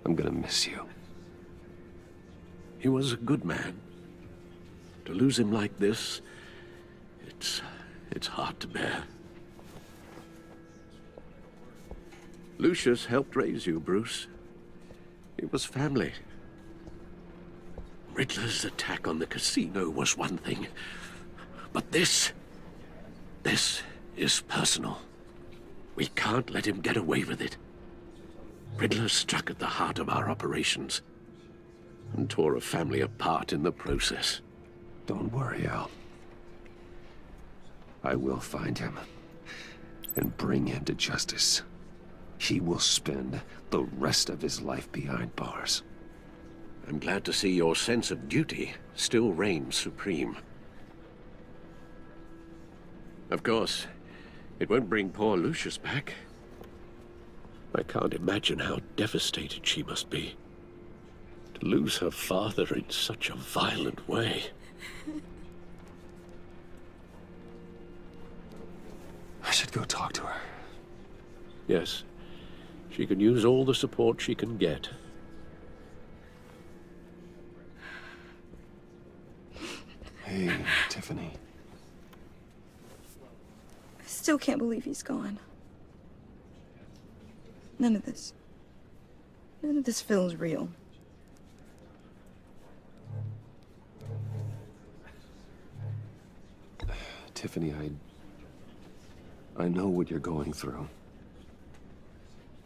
I'm gonna miss you. He was a good man. To lose him like this, it's hard to bear. Lucius helped raise you, Bruce. It was family. Riddler's attack on the casino was one thing, but this is personal. We can't let him get away with it. Riddler struck at the heart of our operations and tore a family apart in the process. Don't worry, Al. I will find him and bring him to justice. He will spend the rest of his life behind bars. I'm glad to see your sense of duty still reigns supreme. Of course, it won't bring poor Lucius back. I can't imagine how devastated she must be. To lose her father in such a violent way. I should go talk to her. Yes, she can use all the support she can get. Hey, Tiffany. still can't believe he's gone. None of this feels real. Tiffany, I know what you're going through.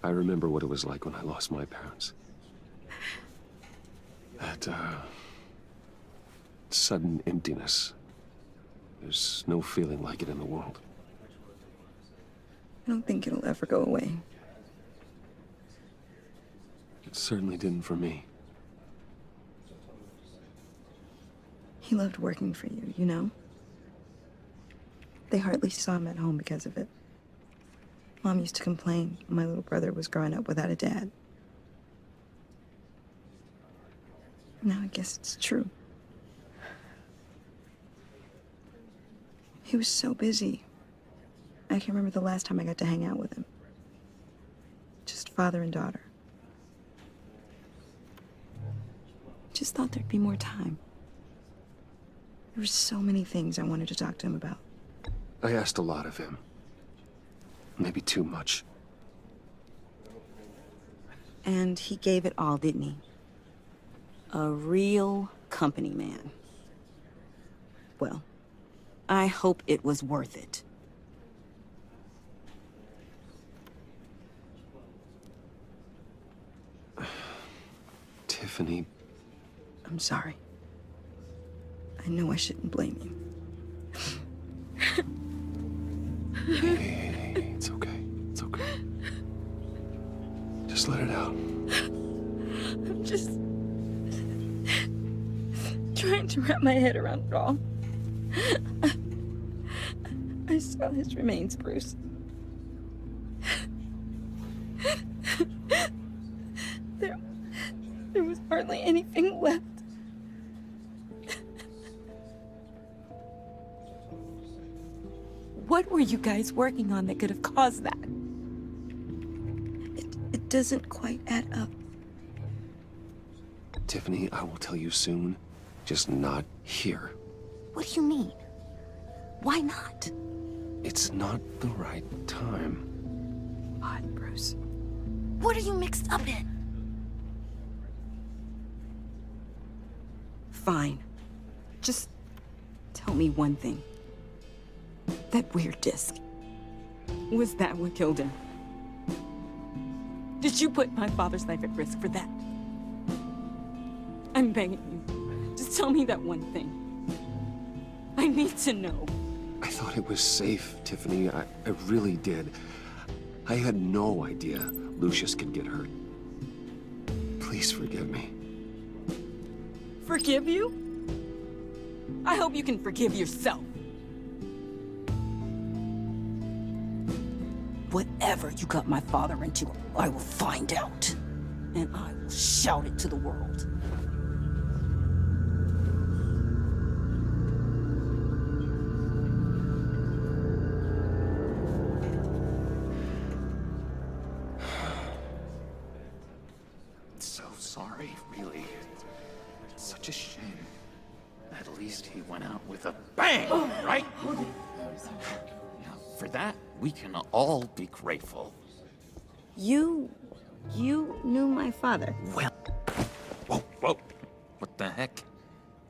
I remember what it was like when I lost my parents. That, sudden emptiness. There's no feeling like it in the world. I don't think it'll ever go away. It certainly didn't for me. He loved working for you, you know? They hardly saw him at home because of it. Mom used to complain my little brother was growing up without a dad. Now I guess it's true. He was so busy. I can't remember the last time I got to hang out with him. Just father and daughter. Just thought there'd be more time. There were so many things I wanted to talk to him about. I asked a lot of him. Maybe too much. And he gave it all, didn't he? A real company man. Well, I hope it was worth it. Tiffany. I'm sorry. I know I shouldn't blame you. Hey, it's okay. It's okay. Just let it out. I'm just trying to wrap my head around it all. I saw his remains, Bruce. There was hardly anything left. What were you guys working on that could have caused that? It doesn't quite add up. Tiffany, I will tell you soon. Just not here. What do you mean? Why not? It's not the right time. Odd, Bruce. What are you mixed up in? Fine. Just tell me one thing. That weird disc. Was that what killed him? Did you put my father's life at risk for that? I'm begging you. Just tell me that one thing. I need to know. I thought it was safe, Tiffany. I really did. I had no idea Lucius could get hurt. Please forgive me. Forgive you? I hope you can forgive yourself. Whatever you got my father into, I will find out. And I will shout it to the world. So sorry, really. It's such a shame. At least he went out with a bang, right? Now, for that, we can all be grateful. You knew my father. Well, whoa. What the heck?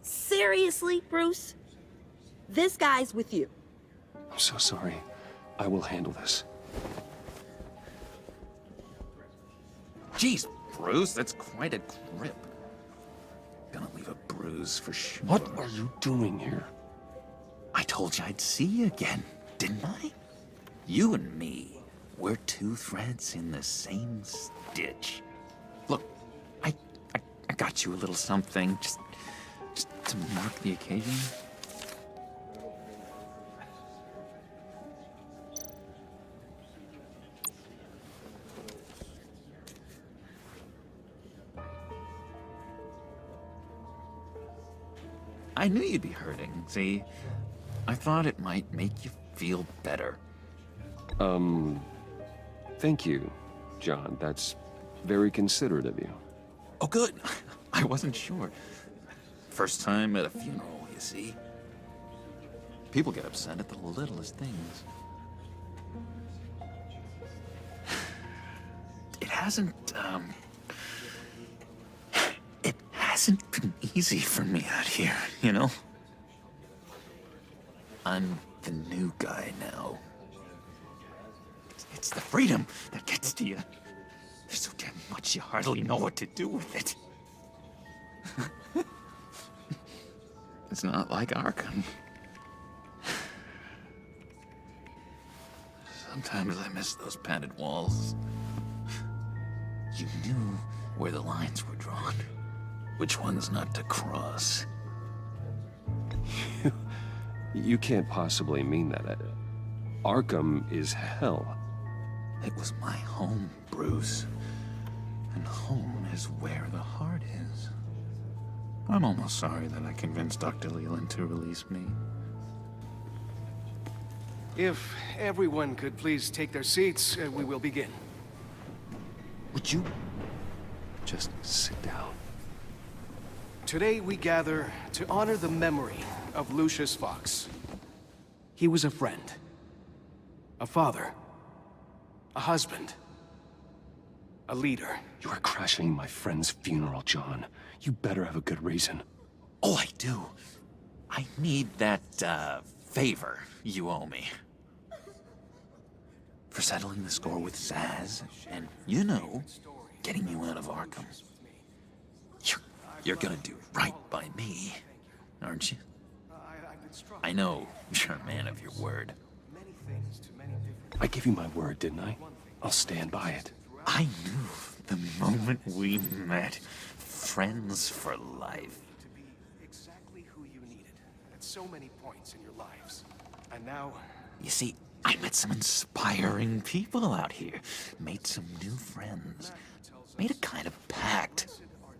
Seriously, Bruce? This guy's with you. I'm so sorry. I will handle this. Jeez, Bruce, that's quite a grip. Gonna leave a bruise for sure. What are you doing here? I told you I'd see you again, didn't I? You and me, we're two threads in the same stitch. Look, I got you a little something, just to mark the occasion. I knew you'd be hurting, see? I thought it might make you feel better. Thank you, John. That's very considerate of you. Oh, good. I wasn't sure. First time at a funeral, you see. People get upset at the littlest things. It hasn't been easy for me out here, you know? I'm the new guy now. It's the freedom that gets to you. There's so damn much you hardly know what to do with it. It's not like Arkham. Sometimes I miss those padded walls. You knew where the lines were drawn. Which ones not to cross. You can't possibly mean that. Arkham is hell. It was my home, Bruce. And home is where the heart is. I'm almost sorry that I convinced Dr. Leland to release me. If everyone could please take their seats, we will begin. Would you just sit down? Today we gather to honor the memory of Lucius Fox. He was a friend, a father, a husband, a leader. You are crashing my friend's funeral, John. You better have a good reason. Oh, I do. I need that, favor you owe me. For settling the score with Zaz, and, you know, getting you out of Arkham. You're gonna do right by me, aren't you? I know you're a man of your word. I gave you my word, didn't I? I'll stand by it. I knew the moment we met. Friends for life. To be exactly who you needed at so many points in your lives. And now... You see, I met some inspiring people out here. Made some new friends. Made a kind of pact.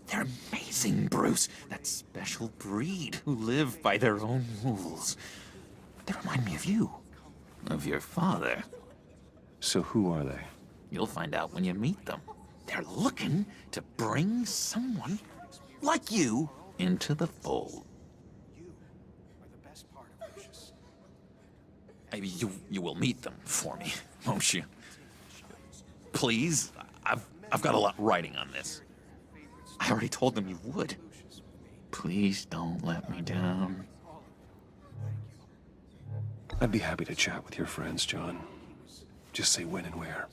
They're amazing, Bruce. That special breed who live by their own rules. They remind me of you. Of your father. So who are they? You'll find out when you meet them. They're looking to bring someone like you into the fold. You will meet them for me, won't you? Please? I've got a lot writing on this. I already told them you would. Please don't let me down. I'd be happy to chat with your friends, John. Just say when and where.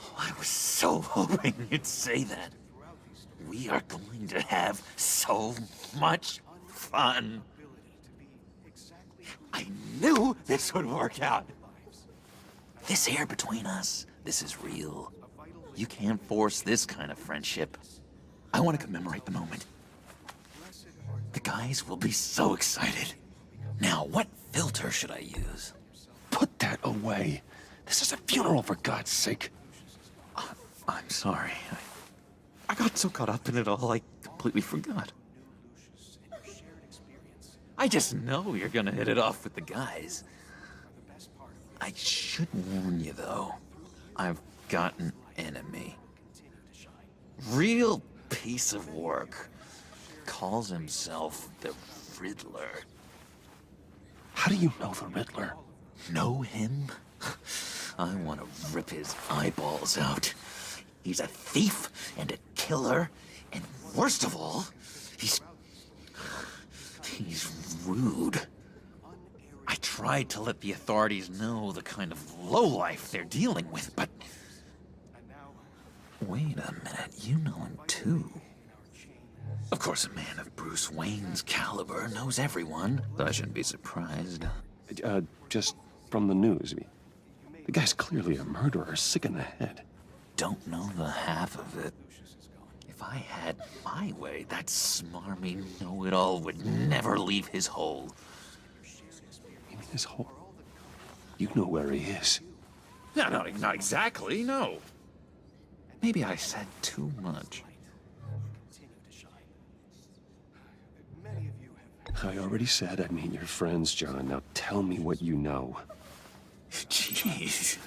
Oh, I was so hoping you'd say that. We are going to have so much fun. I knew this would work out. This here between us, this is real. You can't force this kind of friendship. I want to commemorate the moment. The guys will be so excited. Now, what filter should I use? Put that away. This is a funeral, for God's sake. I'm sorry. I got so caught up in it all, I completely forgot. I just know you're gonna hit it off with the guys. I should warn you, though. I've got an enemy. Real piece of work. Calls himself the Riddler. How do you know the Riddler? Know him? I want to rip his eyeballs out. He's a thief and a killer, and worst of all, he's rude. I tried to let the authorities know the kind of lowlife they're dealing with, but... Wait a minute, you know him too. Of course, a man of Bruce Wayne's caliber knows everyone, so I shouldn't be surprised. Just from the news. The guy's clearly a murderer, sick in the head. Don't know the half of it. If I had my way, that smarmy know-it-all would never leave his hole. You mean his hole? You know where he is. No, not exactly, no. Maybe I said too much. I already said I'd meet your friends, John. Now tell me what you know. Jeez.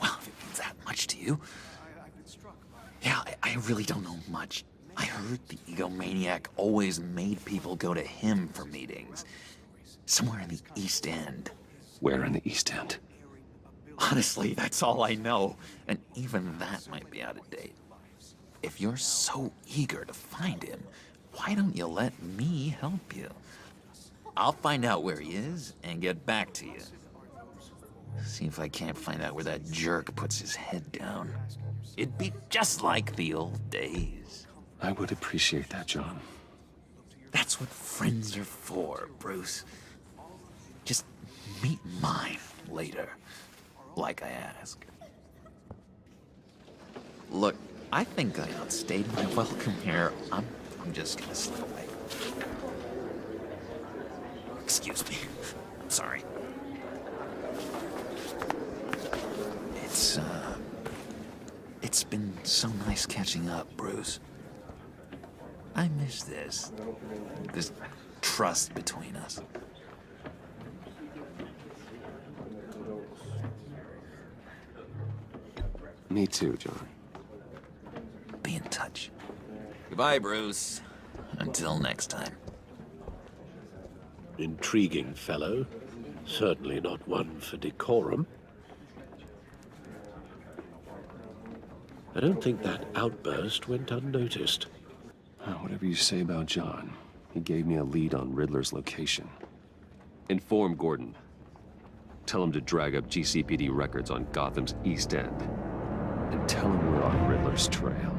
Well, if it means that much to you. Yeah, I really don't know much. I heard the egomaniac always made people go to him for meetings. Somewhere in the East End. Where in the East End? Honestly, that's all I know. And even that might be out of date. If you're so eager to find him, why don't you let me help you? I'll find out where he is and get back to you. See if I can't find out where that jerk puts his head down. It'd be just like the old days. I would appreciate that, John. That's what friends are for, Bruce. Just meet mine later, like I asked. Look, I think I outstayed my welcome here. I'm just gonna slip away. Excuse me. I'm sorry. It's been so nice catching up, Bruce. I miss this trust between us. Me too, John. Be in touch. Goodbye, Bruce. Until next time. Intriguing fellow. Certainly not one for decorum. I don't think that outburst went unnoticed. Whatever you say about John, he gave me a lead on Riddler's location. Inform Gordon. Tell him to drag up GCPD records on Gotham's East End. And tell him we're on Riddler's trail.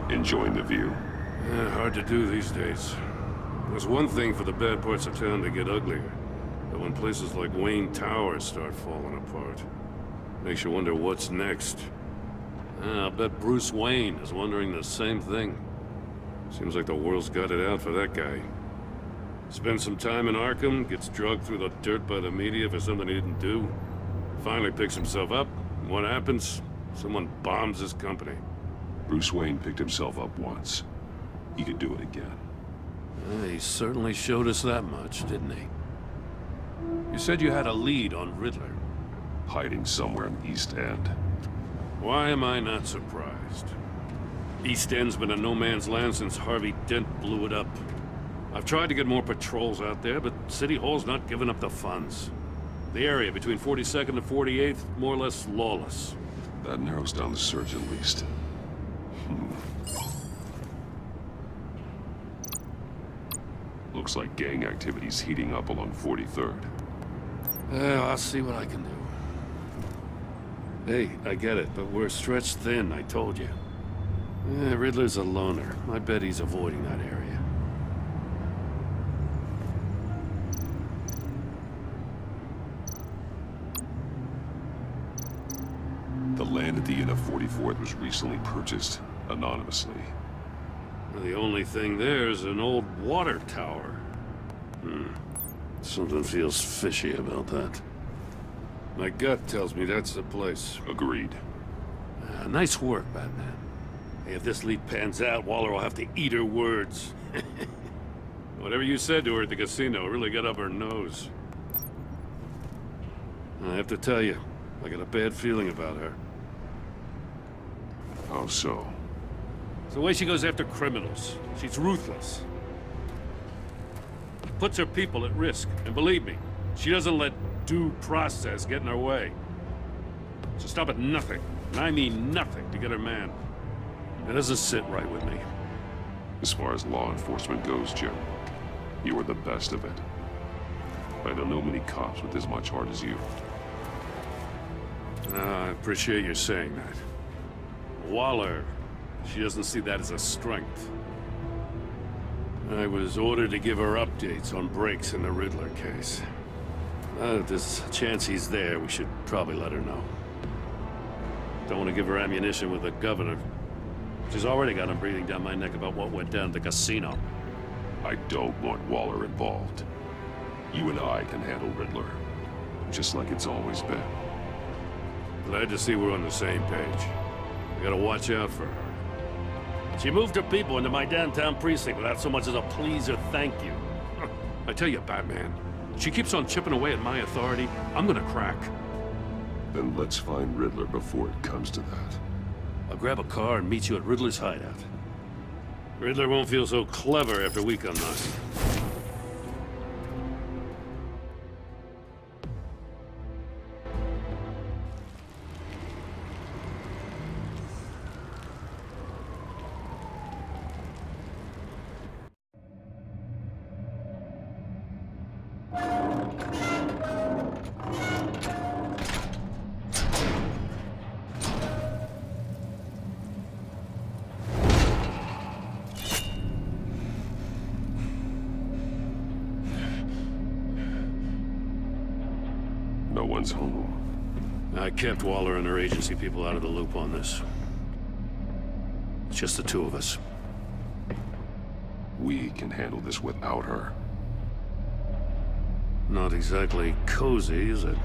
Enjoying the view? Yeah, hard to do these days. There's one thing for the bad parts of town to get uglier, but when places like Wayne Towers start falling apart, makes you wonder what's next. I'll bet Bruce Wayne is wondering the same thing. Seems like the world's got it out for that guy. Spends some time in Arkham, gets drugged through the dirt by the media for something he didn't do. Finally picks himself up, and what happens? Someone bombs his company. Bruce Wayne picked himself up once. He could do it again. He certainly showed us that much, didn't he? You said you had a lead on Riddler. Hiding somewhere in East End. Why am I not surprised? East End's been a no-man's land since Harvey Dent blew it up. I've tried to get more patrols out there, but City Hall's not giving up the funds. The area between 42nd and 48th, more or less lawless. That narrows down the search at least. Looks like gang activity's heating up along 43rd. Well, I'll see what I can do. Hey, I get it, but we're stretched thin, I told you. Riddler's a loner. I bet he's avoiding that area. The land at the end of 44th was recently purchased anonymously. The only thing there is an old water tower. Something feels fishy about that. My gut tells me that's the place. Agreed. Nice work, Batman. Hey, if this lead pans out, Waller will have to eat her words. Whatever you said to her at the casino really got up her nose. I have to tell you, I got a bad feeling about her. How so? It's the way she goes after criminals. She's ruthless. Puts her people at risk. And believe me, she doesn't let due process get in her way. So stop at nothing, and I mean nothing, to get her man. It doesn't sit right with me. As far as law enforcement goes, Jim, you are the best of it. I don't know many cops with as much heart as you. I appreciate you saying that. Waller, she doesn't see that as a strength. I was ordered to give her updates on breaks in the Riddler case. If there's a chance he's there, we should probably let her know. Don't want to give her ammunition with the governor. She's already got him breathing down my neck about what went down at the casino. I don't want Waller involved. You and I can handle Riddler, just like it's always been. Glad to see we're on the same page. We gotta watch out for her. She moved her people into my downtown precinct without so much as a please or thank you. I tell you, Batman, she keeps on chipping away at my authority. I'm gonna crack. Then let's find Riddler before it comes to that. I'll grab a car and meet you at Riddler's hideout. Riddler won't feel so clever after we come knocking. No one's home. I kept Waller and her agency people out of the loop on this. It's just the two of us. We can handle this without her. Not exactly cozy, is it?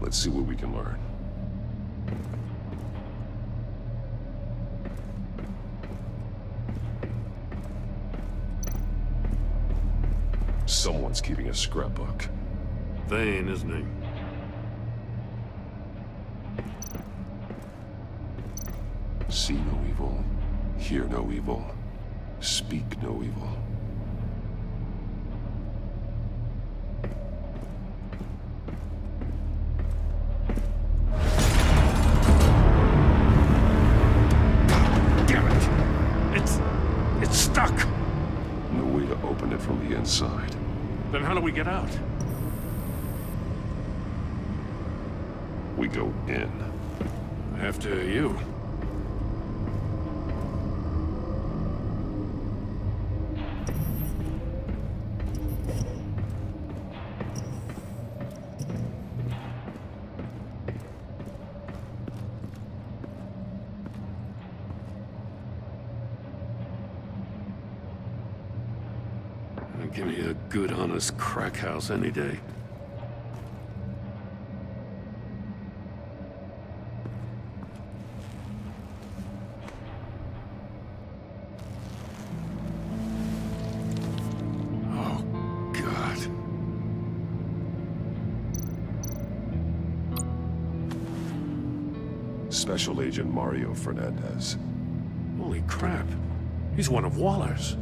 Let's see what we can learn. Someone's keeping a scrapbook. Vain, isn't he? See no evil, hear no evil, speak no evil. Damn it! It's stuck! No way to open it from the inside. Then how do we get out? We go in. After you. Give me a good, honest crack house any day. Oh, God. Special Agent Mario Fernandez. Holy crap. He's one of Waller's.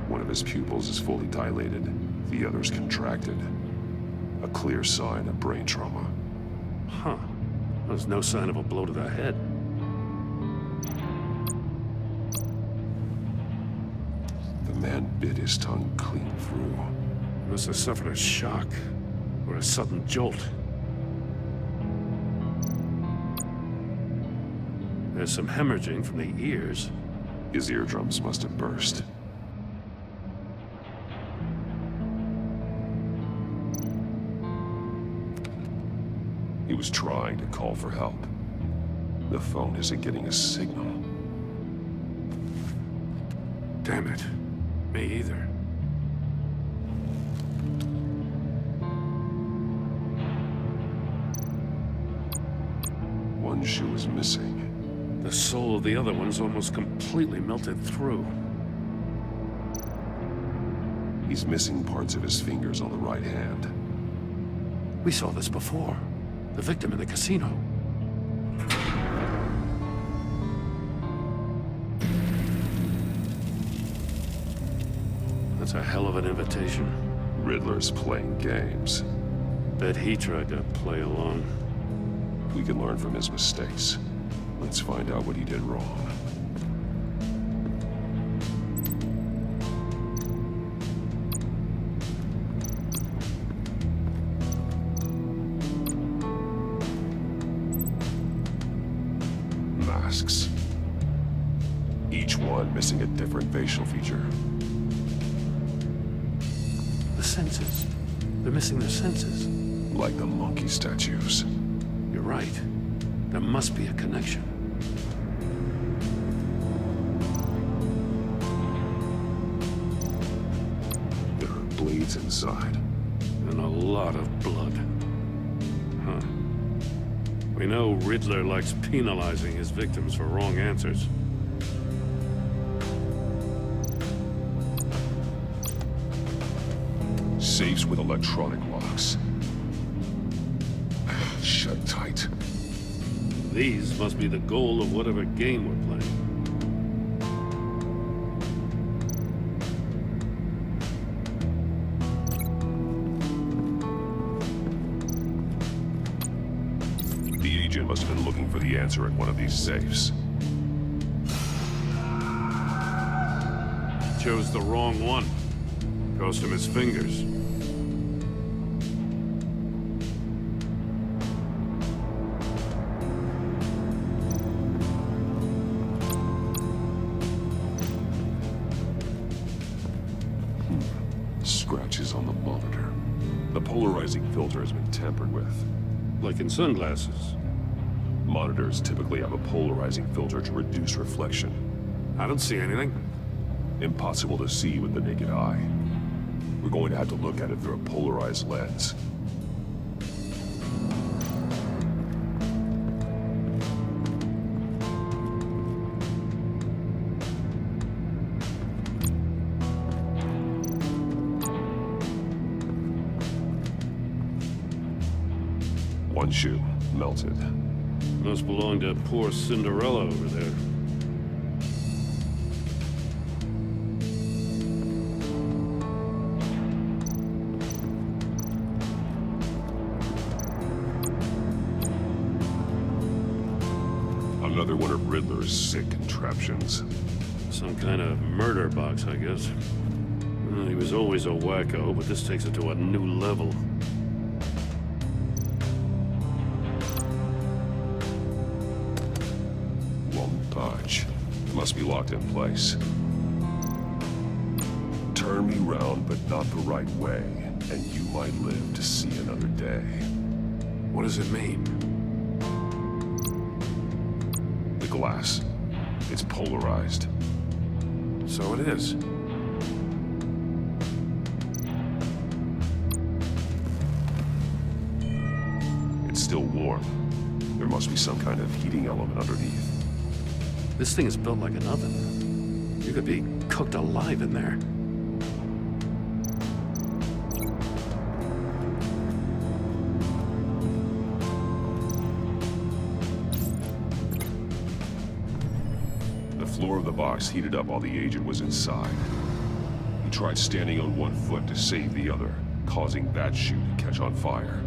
One of his pupils is fully dilated, the other's contracted. A clear sign of brain trauma. Huh. There's no sign of a blow to the head. The man bit his tongue clean through. He must have suffered a shock, or a sudden jolt. There's some hemorrhaging from the ears. His eardrums must have burst. He was trying to call for help. The phone isn't getting a signal. Damn it. Me either. One shoe is missing. The sole of the other one's almost completely melted through. He's missing parts of his fingers on the right hand. We saw this before. The victim in the casino. That's a hell of an invitation. Riddler's playing games. Bet he tried to play along. We can learn from his mistakes. Let's find out what he did wrong. Masks. Each one missing a different facial feature. The senses. They're missing their senses. Like the monkey statues. You're right. There must be a connection. what's inside. And a lot of blood. Huh. We know Riddler likes penalizing his victims for wrong answers. Safes with electronic locks. Shut tight. These must be the goal of whatever game we're playing. The agent must have been looking for the answer in one of these safes. Chose the wrong one. Cost him his fingers. Scratches on the monitor. The polarizing filter has been tampered with. Like in sunglasses. Monitors typically have a polarizing filter to reduce reflection. I don't see anything. Impossible to see with the naked eye. We're going to have to look at it through a polarized lens. One shoe, melted. Must belong to poor Cinderella over there. Another one of Riddler's sick contraptions. Some kind of murder box, I guess. Well, he was always a wacko, but this takes it to a new level. Won't budge. Must be locked in place. Turn me round, but not the right way, and you might live to see another day. What does it mean? The glass. It's polarized. So it is. It's still warm. There must be some kind of heating element underneath. This thing is built like an oven. You could be cooked alive in there. The floor of the box heated up while the agent was inside. He tried standing on one foot to save the other, causing that shoe to catch on fire.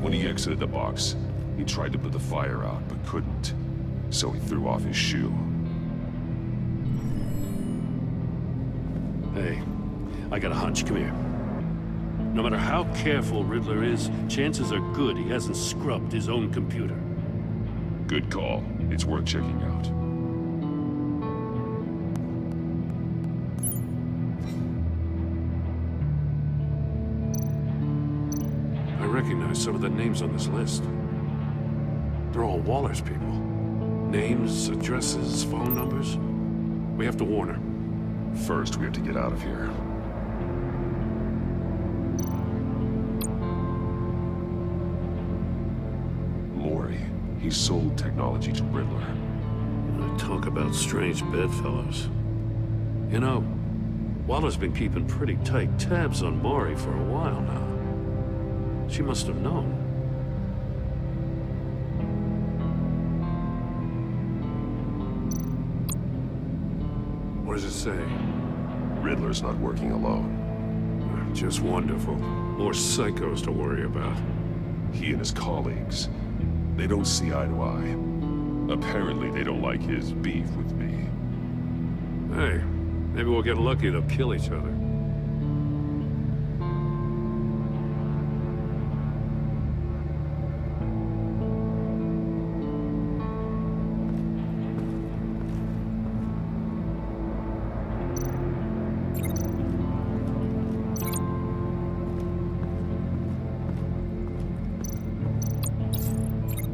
When he exited the box, he tried to put the fire out, but couldn't. So he threw off his shoe. Hey, I got a hunch. Come here. No matter how careful Riddler is, chances are good he hasn't scrubbed his own computer. Good call. It's worth checking out. I recognize some of the names on this list. They're all Waller's people. Names, addresses, phone numbers. We have to warn her. First, we have to get out of here. Mori. He sold technology to Riddler. Talk about strange bedfellows. You know, Waller's been keeping pretty tight tabs on Mori for a while now. She must have known. What does it say? Riddler's not working alone. Just wonderful. More psychos to worry about. He and his colleagues, they don't see eye to eye. Apparently, they don't like his beef with me. Hey, maybe we'll get lucky. They'll kill each other.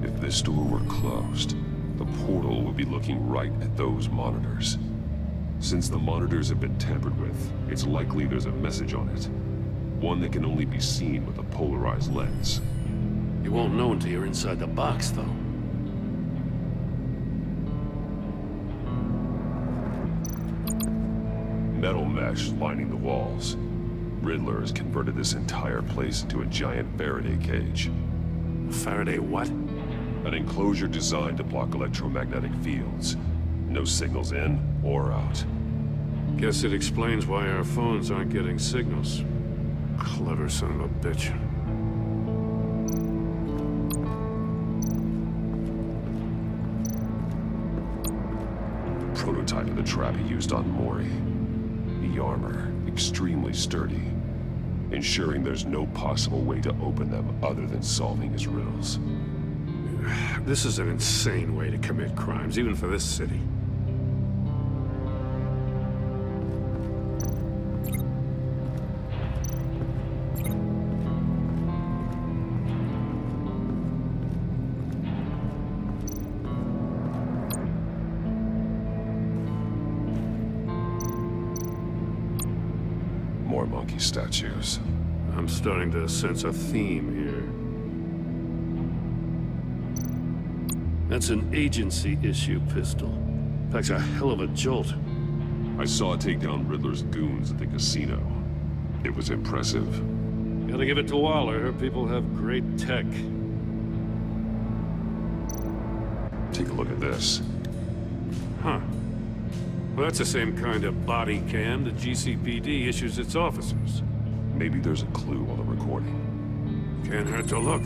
If this door were closed, the portal would be looking right at those monitors. Since the monitors have been tampered with, it's likely there's a message on it. One that can only be seen with a polarized lens. You won't know until you're inside the box, though. Metal mesh lining the walls. Riddler has converted this entire place into a giant Faraday cage. Faraday what? An enclosure designed to block electromagnetic fields. No signals in or out. Guess it explains why our phones aren't getting signals. Clever son of a bitch. Prototype of the trap he used on Mori. The armor, extremely sturdy, ensuring there's no possible way to open them other than solving his riddles. This is an insane way to commit crimes, even for this city. More monkey statues. I'm starting to sense a theme here. That's an agency issue pistol. Packs a hell of a jolt. I saw it take down Riddler's goons at the casino. It was impressive. Gotta give it to Waller. Her people have great tech. Take a look at this. Huh. Well, that's the same kind of body cam the GCPD issues its officers. Maybe there's a clue on the recording. Can't hurt to look.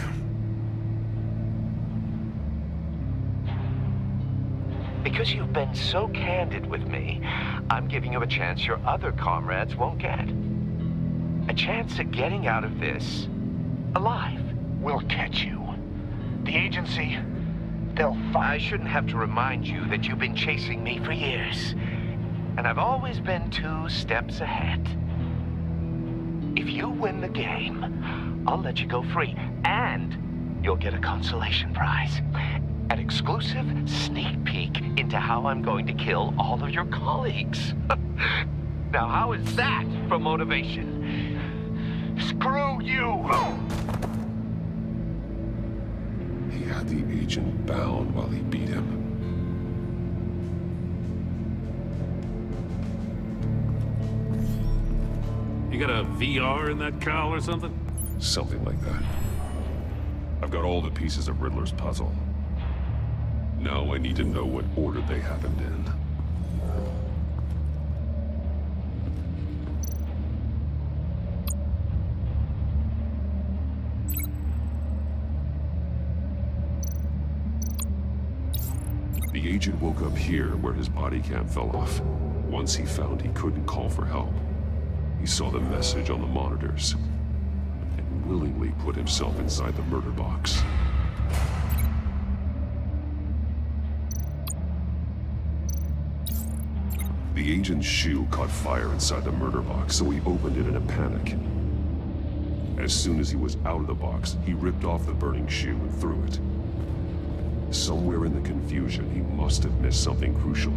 Because you've been so candid with me, I'm giving you a chance your other comrades won't get. A chance at getting out of this alive. We'll catch you. The agency, they'll find... I shouldn't have to remind you that you've been chasing me for years. And I've always been 2 steps ahead. If you win the game, I'll let you go free. And you'll get a consolation prize. An exclusive sneak peek into how I'm going to kill all of your colleagues. Now, how is that for motivation? Screw you! He had the agent bound while he beat him. You got a VR in that cowl or something? Something like that. I've got all the pieces of Riddler's puzzle. Now I need to know what order they happened in. The agent woke up here where his body cam fell off. Once he found he couldn't call for help, he saw the message on the monitors and willingly put himself inside the murder box. The agent's shoe caught fire inside the murder box, so he opened it in a panic. As soon as he was out of the box, he ripped off the burning shoe and threw it. Somewhere in the confusion, he must have missed something crucial.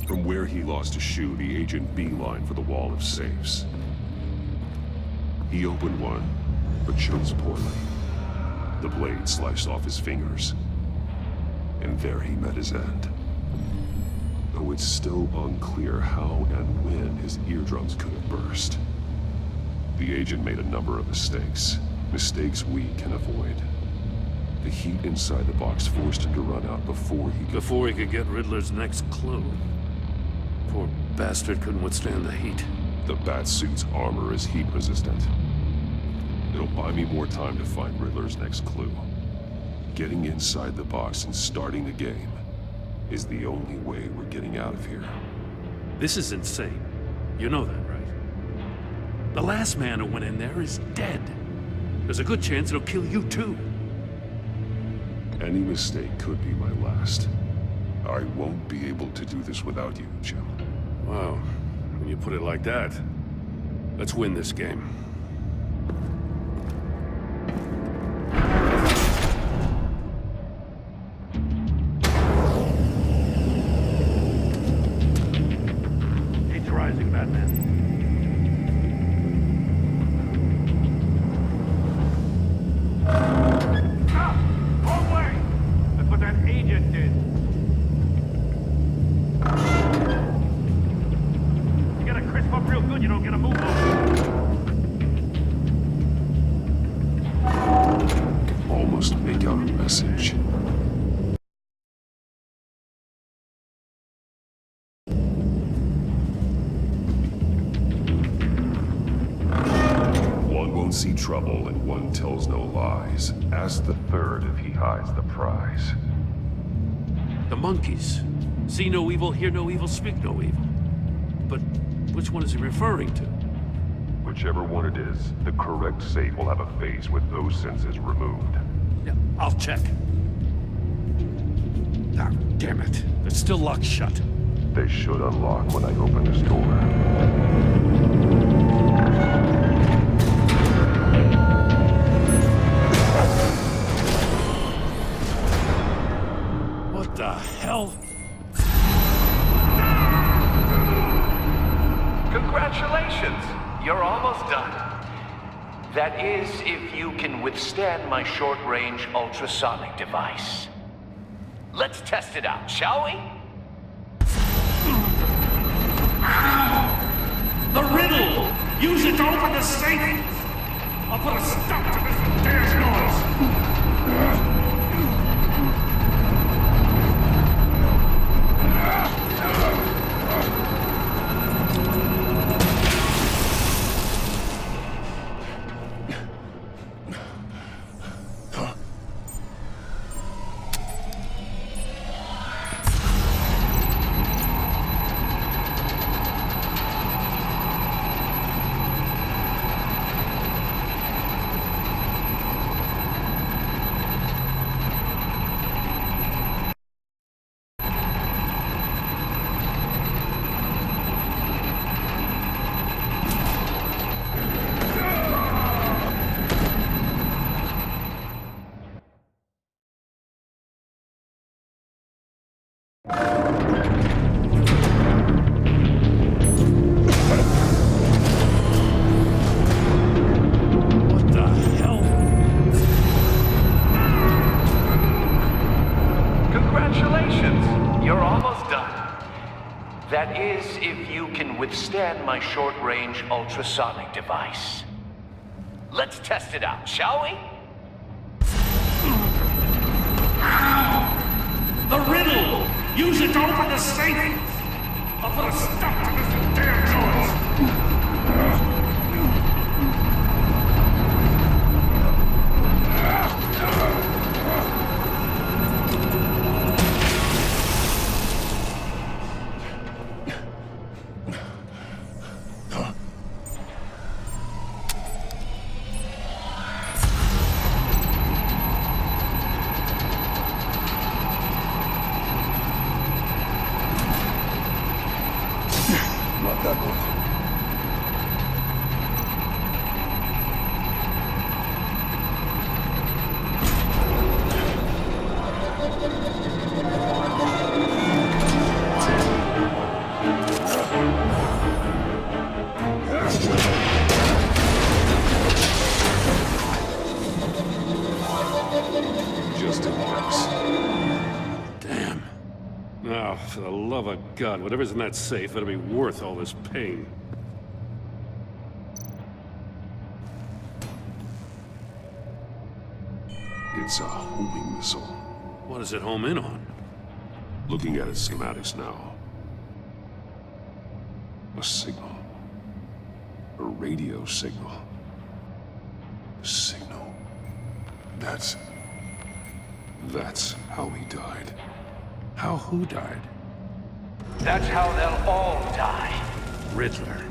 From where he lost a shoe, the agent beelined for the wall of safes. He opened one, but chose poorly. The blade sliced off his fingers. And there he met his end. Though it's still unclear how and when his eardrums could have burst. The agent made a number of mistakes. Mistakes we can avoid. The heat inside the box forced him to run out before he could get Riddler's next clue. Poor bastard couldn't withstand the heat. The Batsuit's armor is heat resistant. It'll buy me more time to find Riddler's next clue. Getting inside the box and starting the game is the only way we're getting out of here. This is insane. You know that, right? The last man who went in there is dead. There's a good chance it'll kill you too. Any mistake could be my last. I won't be able to do this without you, Jim. Wow. When you put it like that, let's win this game. talking, Batman. Wrong way! That's what that agent did. You gotta crisp up real good, you don't get a move on. Almost make out a message. One won't see trouble and one tells no lies. Ask the third if he hides the prize. The monkeys. See no evil, hear no evil, speak no evil. But which one is he referring to? Whichever one it is, the correct safe will have a face with those senses removed. Yeah, I'll check. Ah, damn it. It's still locked shut. They should unlock when I open this door. What the hell? Congratulations! You're almost done. That is, if you can withstand my short-range ultrasonic device. Let's test it out, shall we? The riddle! Use it to open the safe! I'll put a stop to this damn noise! That is, if you can withstand my short-range ultrasonic device. Let's test it out, shall we? The riddle! Use it to open the safe! I'll put a stop to this damn noise! Not that one. Just in case. Damn. Now, for the love of God, whatever's in that safe better be worth all this pain. It's a homing missile. What does it home in on? Looking at its schematics now. A signal. A radio signal. Signal. That's how he died. How who died? That's how they'll all die. Riddler.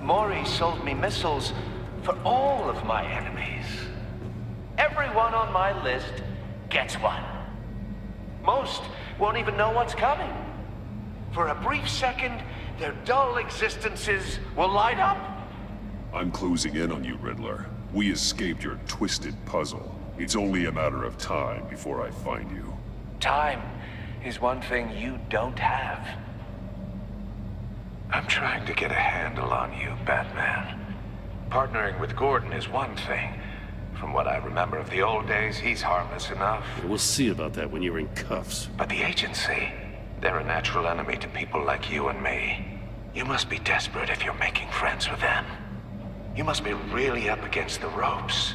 Maury sold me missiles for all of my enemies. Everyone on my list gets one. Most won't even know what's coming. For a brief second, their dull existences will light up. I'm closing in on you, Riddler. We escaped your twisted puzzle. It's only a matter of time before I find you. Time is one thing you don't have. I'm trying to get a handle on you, Batman. Partnering with Gordon is one thing. From what I remember of the old days, he's harmless enough. We'll see about that when you're in cuffs. But the agency, they're a natural enemy to people like you and me. You must be desperate if you're making friends with them. You must be really up against the ropes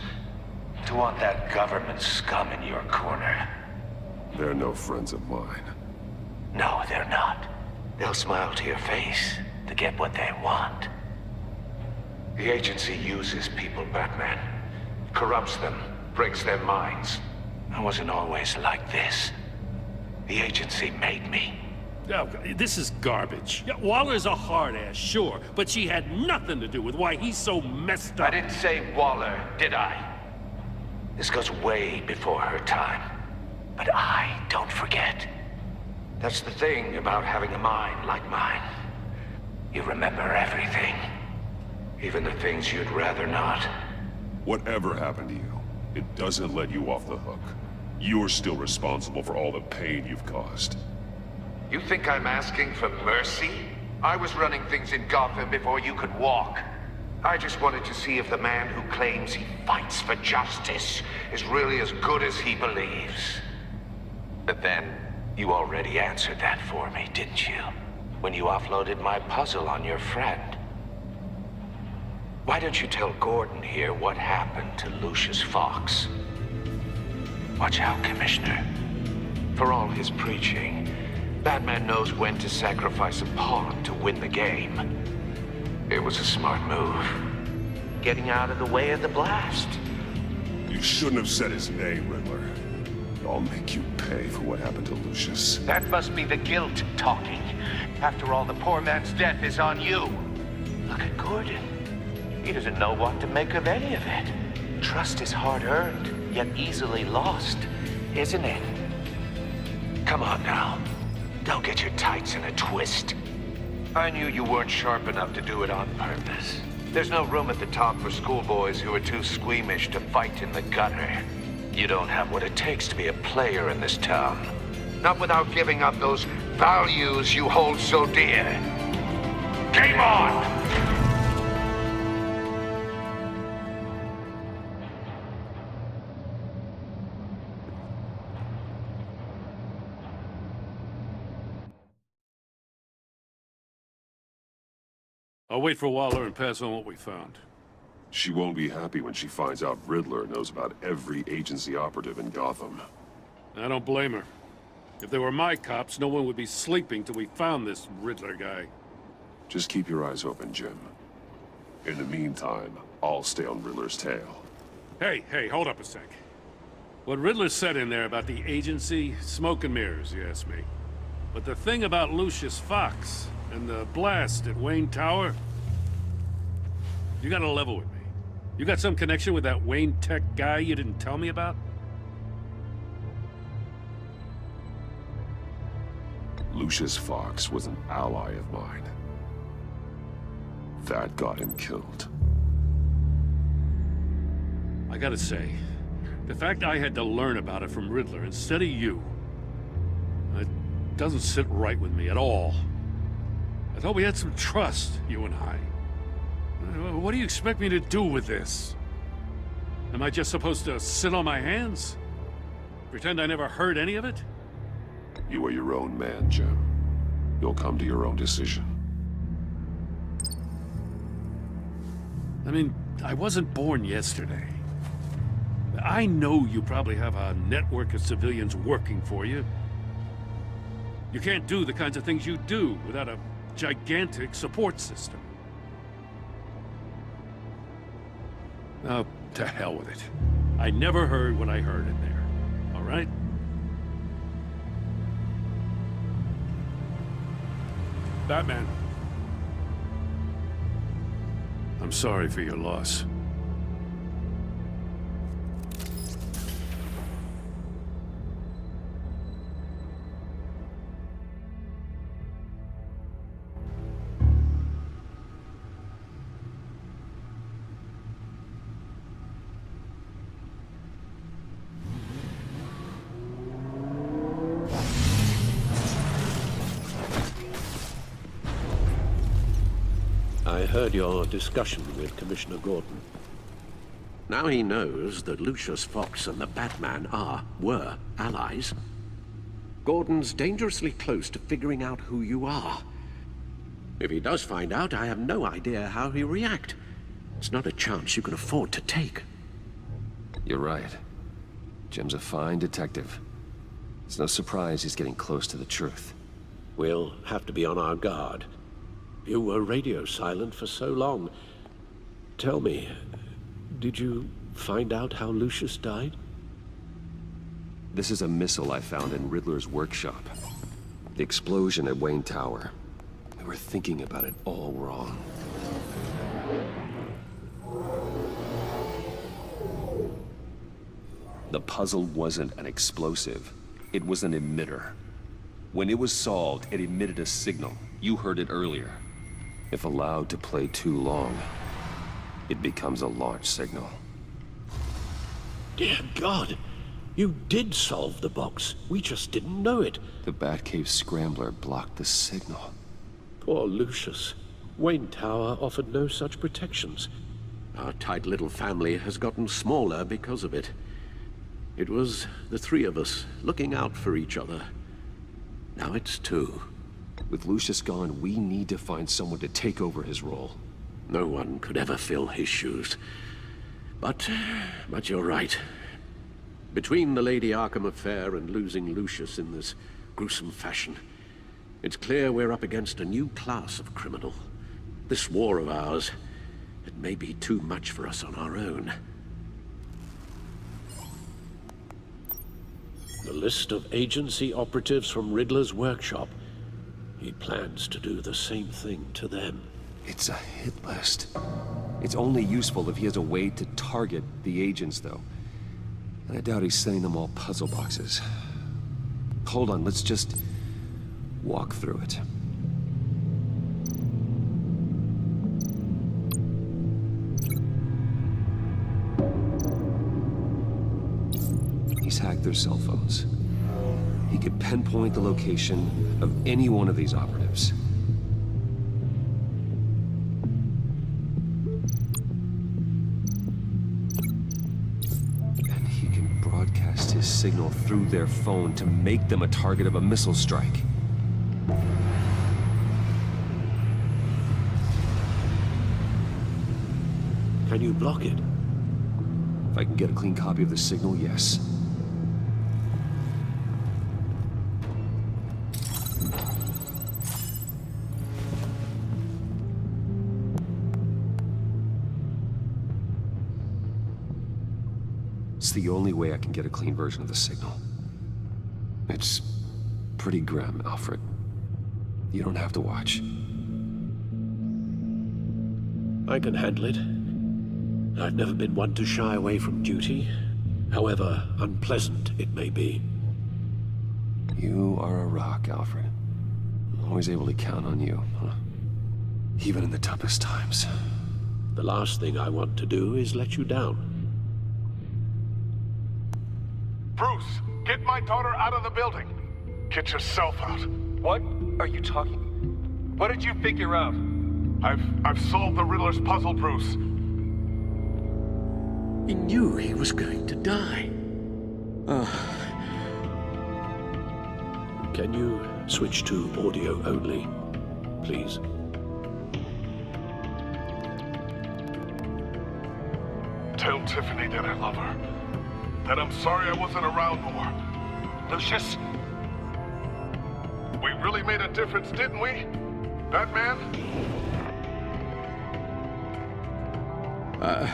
to want that government scum in your corner. They're no friends of mine. No, they're not. They'll smile to your face to get what they want. The agency uses people, Batman. Corrupts them, breaks their minds. I wasn't always like this. The agency made me. Oh, this is garbage. Yeah, Waller's a hard-ass, sure, but she had nothing to do with why he's so messed up. I didn't say Waller, did I? This goes way before her time. But I don't forget. That's the thing about having a mind like mine. You remember everything. Even the things you'd rather not. Whatever happened to you, it doesn't let you off the hook. You're still responsible for all the pain you've caused. You think I'm asking for mercy? I was running things in Gotham before you could walk. I just wanted to see if the man who claims he fights for justice is really as good as he believes. But then, you already answered that for me, didn't you? When you offloaded my puzzle on your friend. Why don't you tell Gordon here what happened to Lucius Fox? Watch out, Commissioner. For all his preaching, Batman knows when to sacrifice a pawn to win the game. It was a smart move. Getting out of the way of the blast. You shouldn't have said his name, Riddler. I'll make you pay for what happened to Lucius. That must be the guilt talking. After all, the poor man's death is on you. Look at Gordon. He doesn't know what to make of any of it. Trust is hard-earned, yet easily lost, isn't it? Come on now. Don't get your tights in a twist. I knew you weren't sharp enough to do it on purpose. There's no room at the top for schoolboys who are too squeamish to fight in the gutter. You don't have what it takes to be a player in this town. Not without giving up those values you hold so dear. Game on! I'll wait for Waller and pass on what we found. She won't be happy when she finds out Riddler knows about every agency operative in Gotham. I don't blame her. If they were my cops, no one would be sleeping till we found this Riddler guy. Just keep your eyes open, Jim. In the meantime, I'll stay on Riddler's tail. Hey, hold up a sec. What Riddler said in there about the agency, smoke and mirrors, you ask me. But the thing about Lucius Fox and the blast at Wayne Tower, you gotta level with me. You got some connection with that Wayne Tech guy you didn't tell me about? Lucius Fox was an ally of mine. That got him killed. I gotta say, the fact I had to learn about it from Riddler instead of you, it doesn't sit right with me at all. I thought we had some trust, you and I. What do you expect me to do with this? Am I just supposed to sit on my hands? Pretend I never heard any of it? You are your own man, Jim. You'll come to your own decision. I mean, I wasn't born yesterday. I know you probably have a network of civilians working for you. You can't do the kinds of things you do without a gigantic support system. Oh, to hell with it. I never heard what I heard in there, all right? Batman. I'm sorry for your loss. heard your discussion with Commissioner Gordon. Now he knows that Lucius Fox and the Batman were allies. Gordon's dangerously close to figuring out who you are. If he does find out, I have no idea how he'll react. It's not a chance you can afford to take. You're right. Jim's a fine detective. It's no surprise he's getting close to the truth. We'll have to be on our guard. You were radio silent for so long. Tell me, did you find out how Lucius died? This is a missile I found in Riddler's workshop. The explosion at Wayne Tower. We were thinking about it all wrong. The puzzle wasn't an explosive. It was an emitter. When it was solved, it emitted a signal. You heard it earlier. If allowed to play too long, it becomes a launch signal. Dear God! You did solve the box. We just didn't know it. The Batcave scrambler blocked the signal. Poor Lucius. Wayne Tower offered no such protections. Our tight little family has gotten smaller because of it. It was the three of us looking out for each other. Now it's two. With Lucius gone, we need to find someone to take over his role. No one could ever fill his shoes. But you're right. Between the Lady Arkham affair and losing Lucius in this gruesome fashion, it's clear we're up against a new class of criminal. This war of ours, it may be too much for us on our own. The list of agency operatives from Riddler's workshop. He plans to do the same thing to them. It's a hit list. It's only useful if he has a way to target the agents, though. And I doubt he's sending them all puzzle boxes. Hold on, let's just walk through it. He's hacked their cell phones. He could pinpoint the location of any one of these operatives. And he can broadcast his signal through their phone to make them a target of a missile strike. Can you block it? If I can get a clean copy of the signal, yes. It's the only way I can get a clean version of the signal. It's pretty grim, Alfred. You don't have to watch. I can handle it. I've never been one to shy away from duty, however unpleasant it may be. You are a rock, Alfred. I'm always able to count on you, huh? Even in the toughest times. The last thing I want to do is let you down. Bruce, get my daughter out of the building. Get yourself out. What are you talking? What did you figure out? I've solved the Riddler's puzzle, Bruce. He knew he was going to die. Can you switch to audio only, please? Tell Tiffany that I love her. That I'm sorry I wasn't around more. Lucius? We really made a difference, didn't we? Batman? I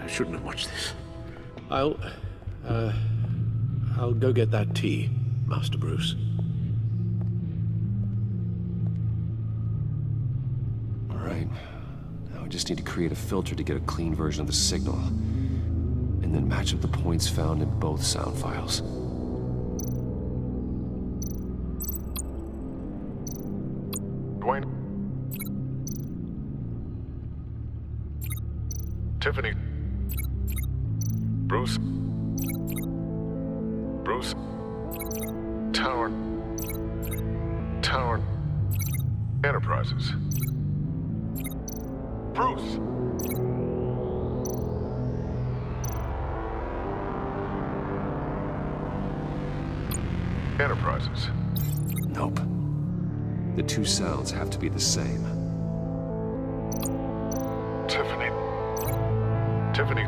shouldn't have watched this. I'll go get that tea, Master Bruce. All right. Now I just need to create a filter to get a clean version of the signal. And then match up the points found in both sound files. Dwayne. Tiffany. Bruce. Bruce. Tower. Enterprises. Bruce! Enterprises. Nope. The two sounds have to be the same. Tiffany. Tiffany.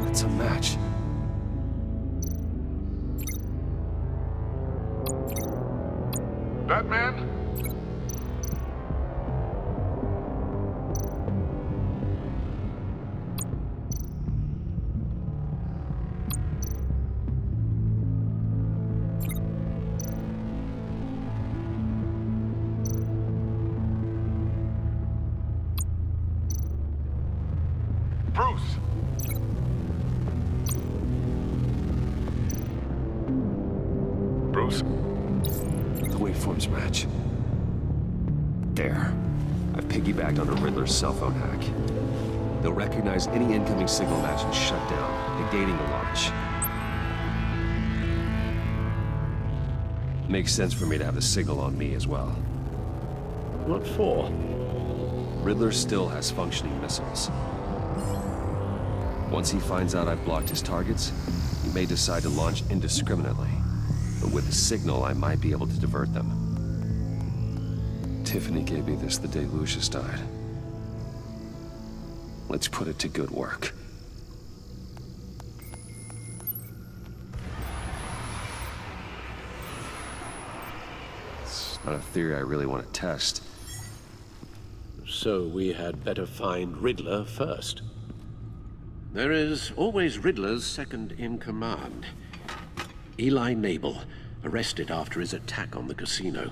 It's a match. Batman? Bruce! Bruce? The waveforms match. There. I've piggybacked on a Riddler's cell phone hack. They'll recognize any incoming signal match and shut down, negating the launch. Makes sense for me to have the signal on me as well. What for? Riddler still has functioning missiles. Once he finds out I've blocked his targets, he may decide to launch indiscriminately. But with a signal, I might be able to divert them. Tiffany gave me this the day Lucius died. Let's put it to good work. It's not a theory I really want to test. So we had better find Riddler first. There is always Riddler's second in command. Eli Nabel, arrested after his attack on the casino.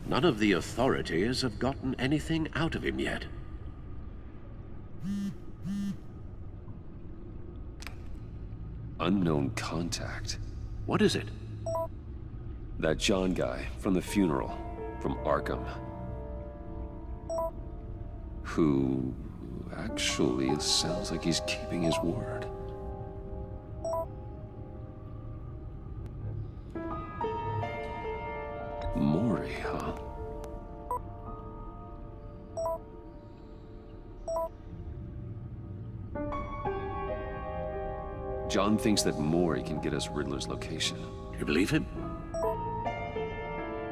None of the authorities have gotten anything out of him yet. Unknown contact. What is it? That John guy from the funeral, from Arkham. Who actually, it sounds like he's keeping his word. Mori, huh? John thinks that Mori can get us Riddler's location. You believe him?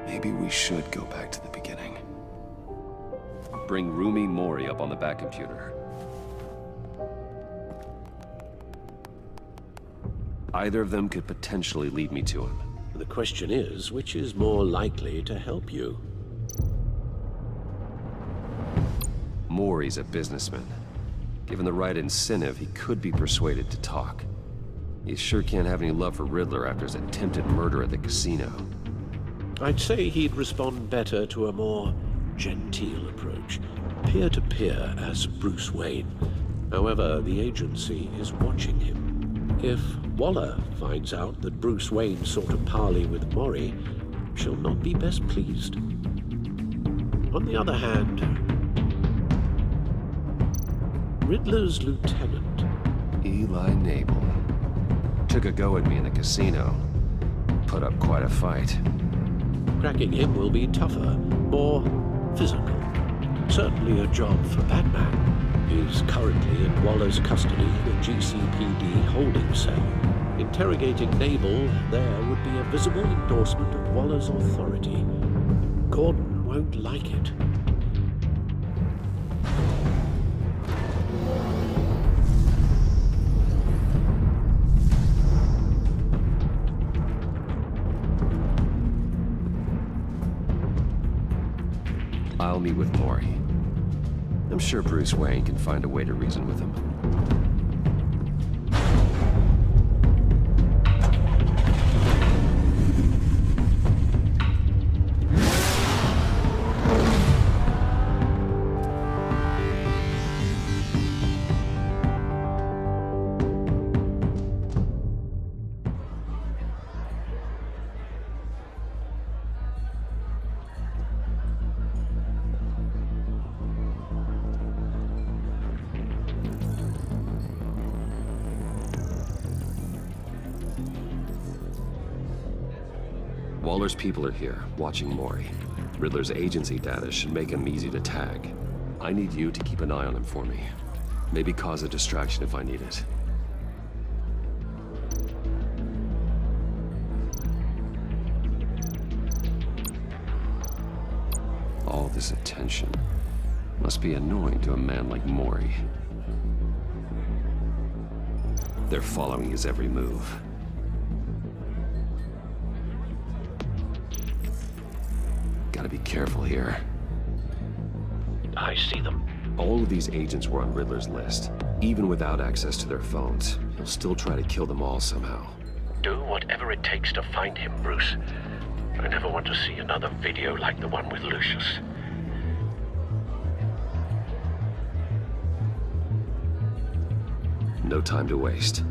Maybe we should go back to the beginning. Bring Rumi Mori up on the back computer. Either of them could potentially lead me to him. The question is, which is more likely to help you? Mori's a businessman. Given the right incentive, he could be persuaded to talk. He sure can't have any love for Riddler after his attempted murder at the casino. I'd say he'd respond better to a more genteel approach, peer-to-peer as Bruce Wayne. However, the agency is watching him. If Waller finds out that Bruce Wayne sought a parley with Mori, she'll not be best pleased. On the other hand, Riddler's lieutenant, Eli Nabel, took a go at me in the casino. Put up quite a fight. Cracking him will be tougher, more physical. Certainly a job for Batman. He's currently in Waller's custody in a GCPD holding cell. Interrogating Nabel there would be a visible endorsement of Waller's authority. Gordon won't like it. I'll meet with Mori. I'm sure Bruce Wayne can find a way to reason with him. Waller's people are here, watching Mori. Riddler's agency data should make him easy to tag. I need you to keep an eye on him for me. Maybe cause a distraction if I need it. All this attention must be annoying to a man like Mori. They're following his every move. Gotta be careful here. I see them. All of these agents were on Riddler's list. Even without access to their phones, he'll still try to kill them all somehow. Do whatever it takes to find him, Bruce. I never want to see another video like the one with Lucius. No time to waste.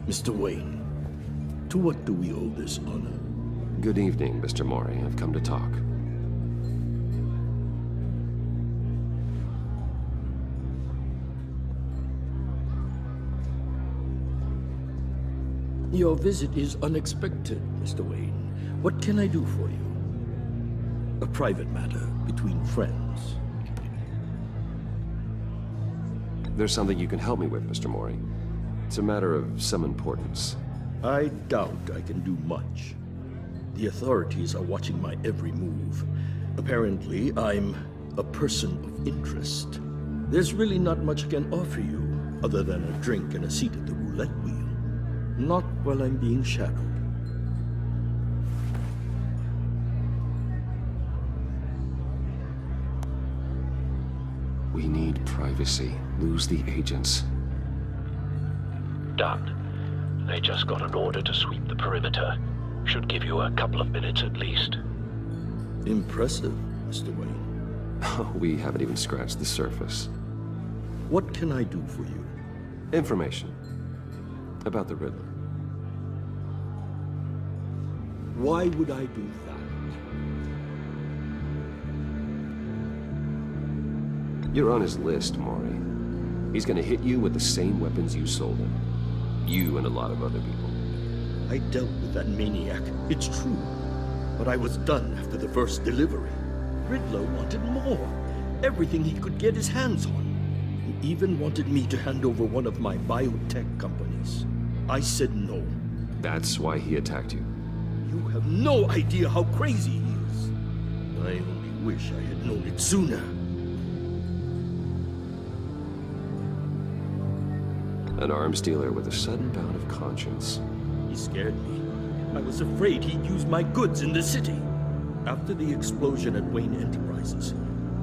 Mr. Wayne, to what do we owe this honor? Good evening, Mr. Mori. I've come to talk. Your visit is unexpected, Mr. Wayne. What can I do for you? A private matter between friends. There's something you can help me with, Mr. Mori. It's a matter of some importance. I doubt I can do much. The authorities are watching my every move. Apparently, I'm a person of interest. There's really not much I can offer you, other than a drink and a seat at the roulette wheel. Not while I'm being shadowed. We need privacy. Lose the agents. Done. They just got an order to sweep the perimeter. Should give you a couple of minutes at least. Impressive, Mr. Wayne. We haven't even scratched the surface. What can I do for you? Information. About the Riddler. Why would I do that? You're on his list, Mori. He's gonna hit you with the same weapons you sold him. You and a lot of other people. I dealt with that maniac, it's true. But I was done after the first delivery. Riddler wanted more. Everything he could get his hands on. He even wanted me to hand over one of my biotech companies. I said no. That's why he attacked you. You have no idea how crazy he is. I only wish I had known it sooner. An arms dealer with a sudden bout of conscience. He scared me. I was afraid he'd use my goods in the city. After the explosion at Wayne Enterprises,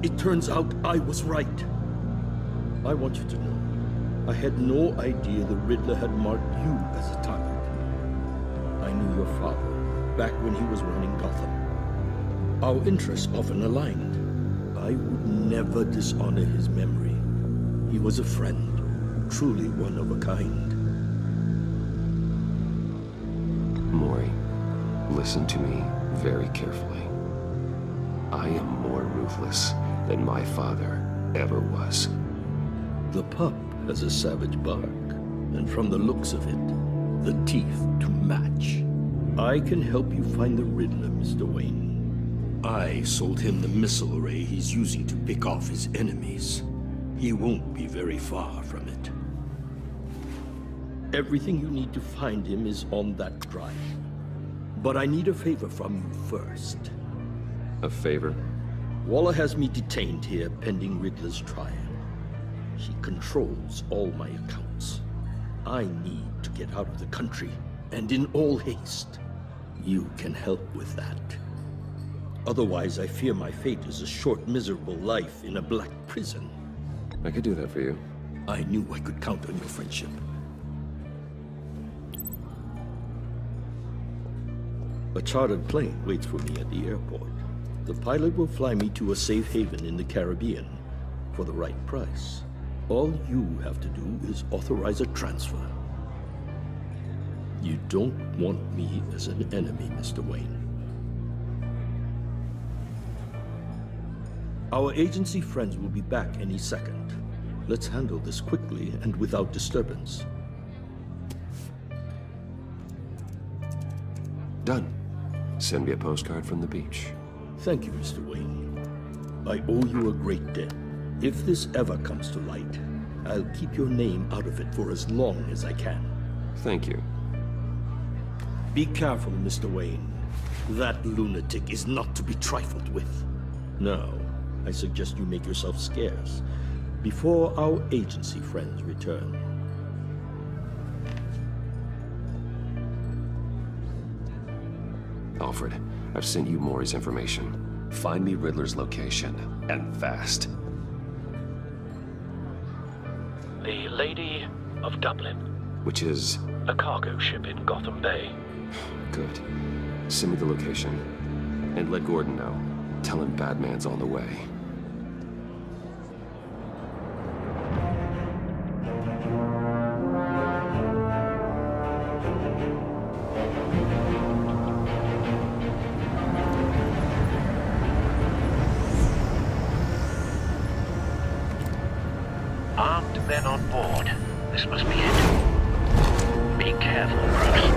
it turns out I was right. I want you to know, I had no idea the Riddler had marked you as a target. I knew your father back when he was running Gotham. Our interests often aligned. I would never dishonor his memory. He was a friend, truly one of a kind. Mori, listen to me very carefully. I am more ruthless than my father ever was. The pup has a savage bark, and from the looks of it, the teeth to match. I can help you find the Riddler, Mr. Wayne. I sold him the missile array he's using to pick off his enemies. He won't be very far from it. Everything you need to find him is on that drive. But I need a favor from you first. A favor? Waller has me detained here pending Riddler's trial. She controls all my accounts. I need to get out of the country, and in all haste. You can help with that. Otherwise, I fear my fate is a short, miserable life in a black prison. I could do that for you. I knew I could count on your friendship. A chartered plane waits for me at the airport. The pilot will fly me to a safe haven in the Caribbean for the right price. All you have to do is authorize a transfer. You don't want me as an enemy, Mr. Wayne. Our agency friends will be back any second. Let's handle this quickly and without disturbance. Done. Send me a postcard from the beach. Thank you, Mr. Wayne. I owe you a great debt. If this ever comes to light, I'll keep your name out of it for as long as I can. Thank you. Be careful, Mr. Wayne. That lunatic is not to be trifled with. Now, I suggest you make yourself scarce before our agency friends return. Alfred, I've sent you Maury's information. Find me Riddler's location, and fast. The Lady of Dublin. Which is? A cargo ship in Gotham Bay. Good. Send me the location. And let Gordon know. Tell him Batman's on the way. Armed men on board. This must be it. Be careful, Bruce.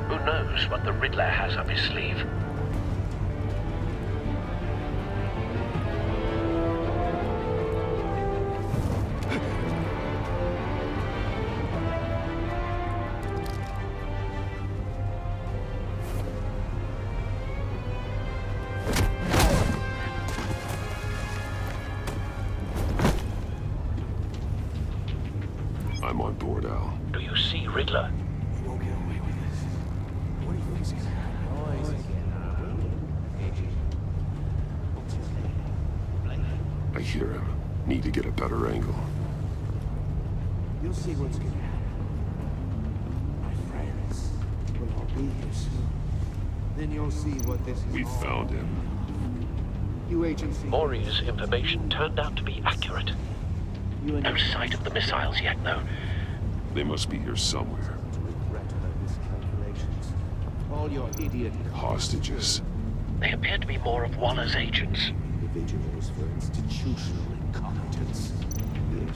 Who knows what the Riddler has up his sleeve? I'm on board, Al. Do you see Riddler? He won't get away with this. What do you think he's gonna happen? I hear him. Need to get a better angle. You'll see what's gonna happen. My friends will all be here soon. Then you'll see what this is. We found him. You agency. Maury's information turned out to be accurate. No sight of the missiles yet, though. They must be here somewhere. All your idiot Hostages. They appear to be more of Waller's agents. individuals for institutional incompetence.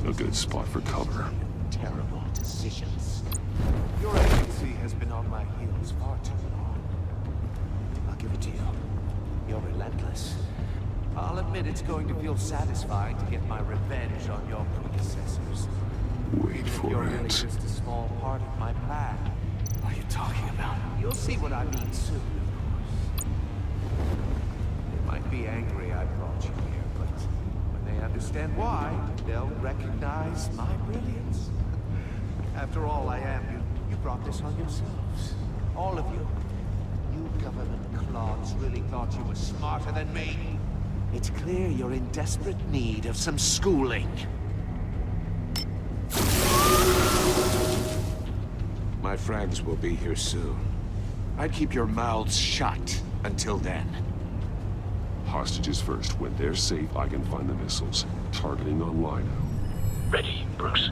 A good spot for cover. Terrible decisions. Your agency has been on my heels far too long. I'll give it to you. You're relentless. I'll admit it's going to feel satisfying to get my revenge on your predecessors. Wait for You're it. really just a small part of my plan. What are you talking about? You'll see what I mean soon, of course. They might be angry I brought you here, but when they understand why, they'll recognize my brilliance. After all, I am. You brought this on yourselves. All of you. You government clods really thought you were smarter than me. It's clear you're in desperate need of some schooling. My friends will be here soon. I'd keep your mouths shut until then. Hostages first. When they're safe, I can find the missiles. Targeting on Lino. Ready, Bruce.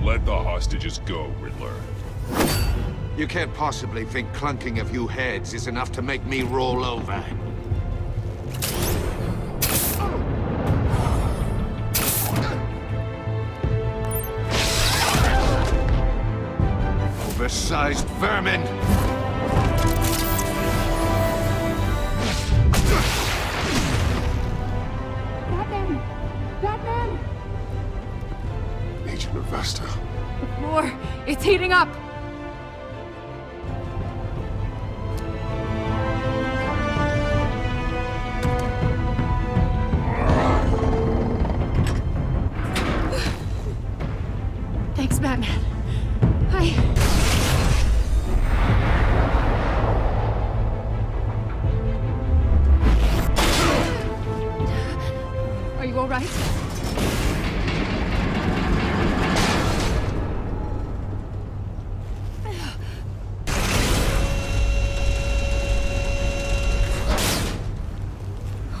Let the hostages go, Riddler. You can't possibly think clunking a few heads is enough to make me roll over. Oversized vermin! Batman! Batman! Agent Avesta. The floor, it's heating up! Thanks, Batman. Are you all right?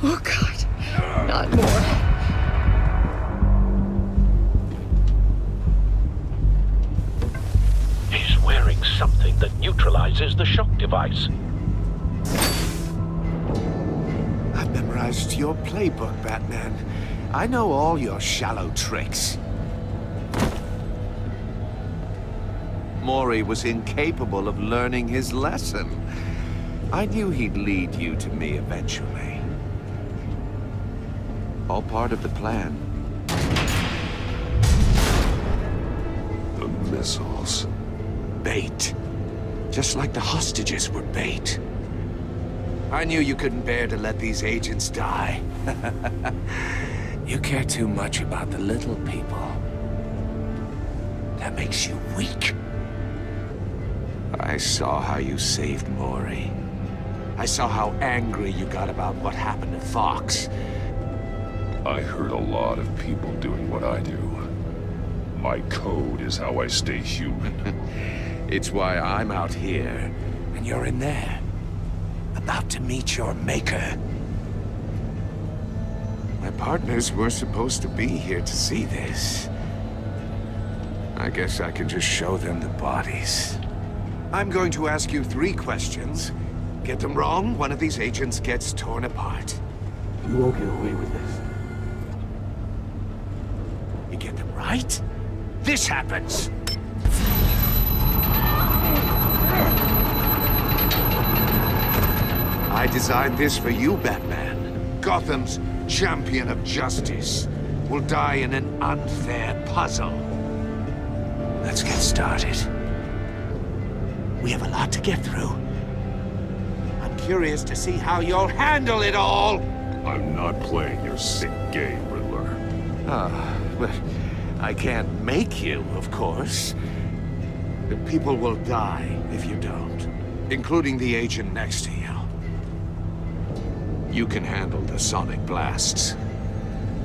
Oh, God. Not more. He's wearing something that neutralizes the shock device. memorized your playbook, Batman. I know all your shallow tricks. Mori was incapable of learning his lesson. I knew he'd lead you to me eventually. All part of the plan. The missiles. Bait. Just like the hostages were bait. I knew you couldn't bear to let these agents die. You care too much about the little people. That makes you weak. I saw how you saved Mori. I saw how angry you got about what happened to Fox. I hurt a lot of people doing what I do. My code is how I stay human. It's why I'm out here, and you're in there. About to meet your maker. My partners were supposed to be here to see this. I guess I can just show them the bodies. I'm going to ask you 3 questions. Get them wrong, one of these agents gets torn apart. You won't get away with this. You get them right, this happens! I designed this for you, Batman. Gotham's champion of justice will die in an unfair puzzle. Let's get started. We have a lot to get through. I'm curious to see how you'll handle it all. I'm not playing your sick game, Riddler. Well, I can't make you, of course. The people will die if you don't, including the agent next to you. You can handle the sonic blasts.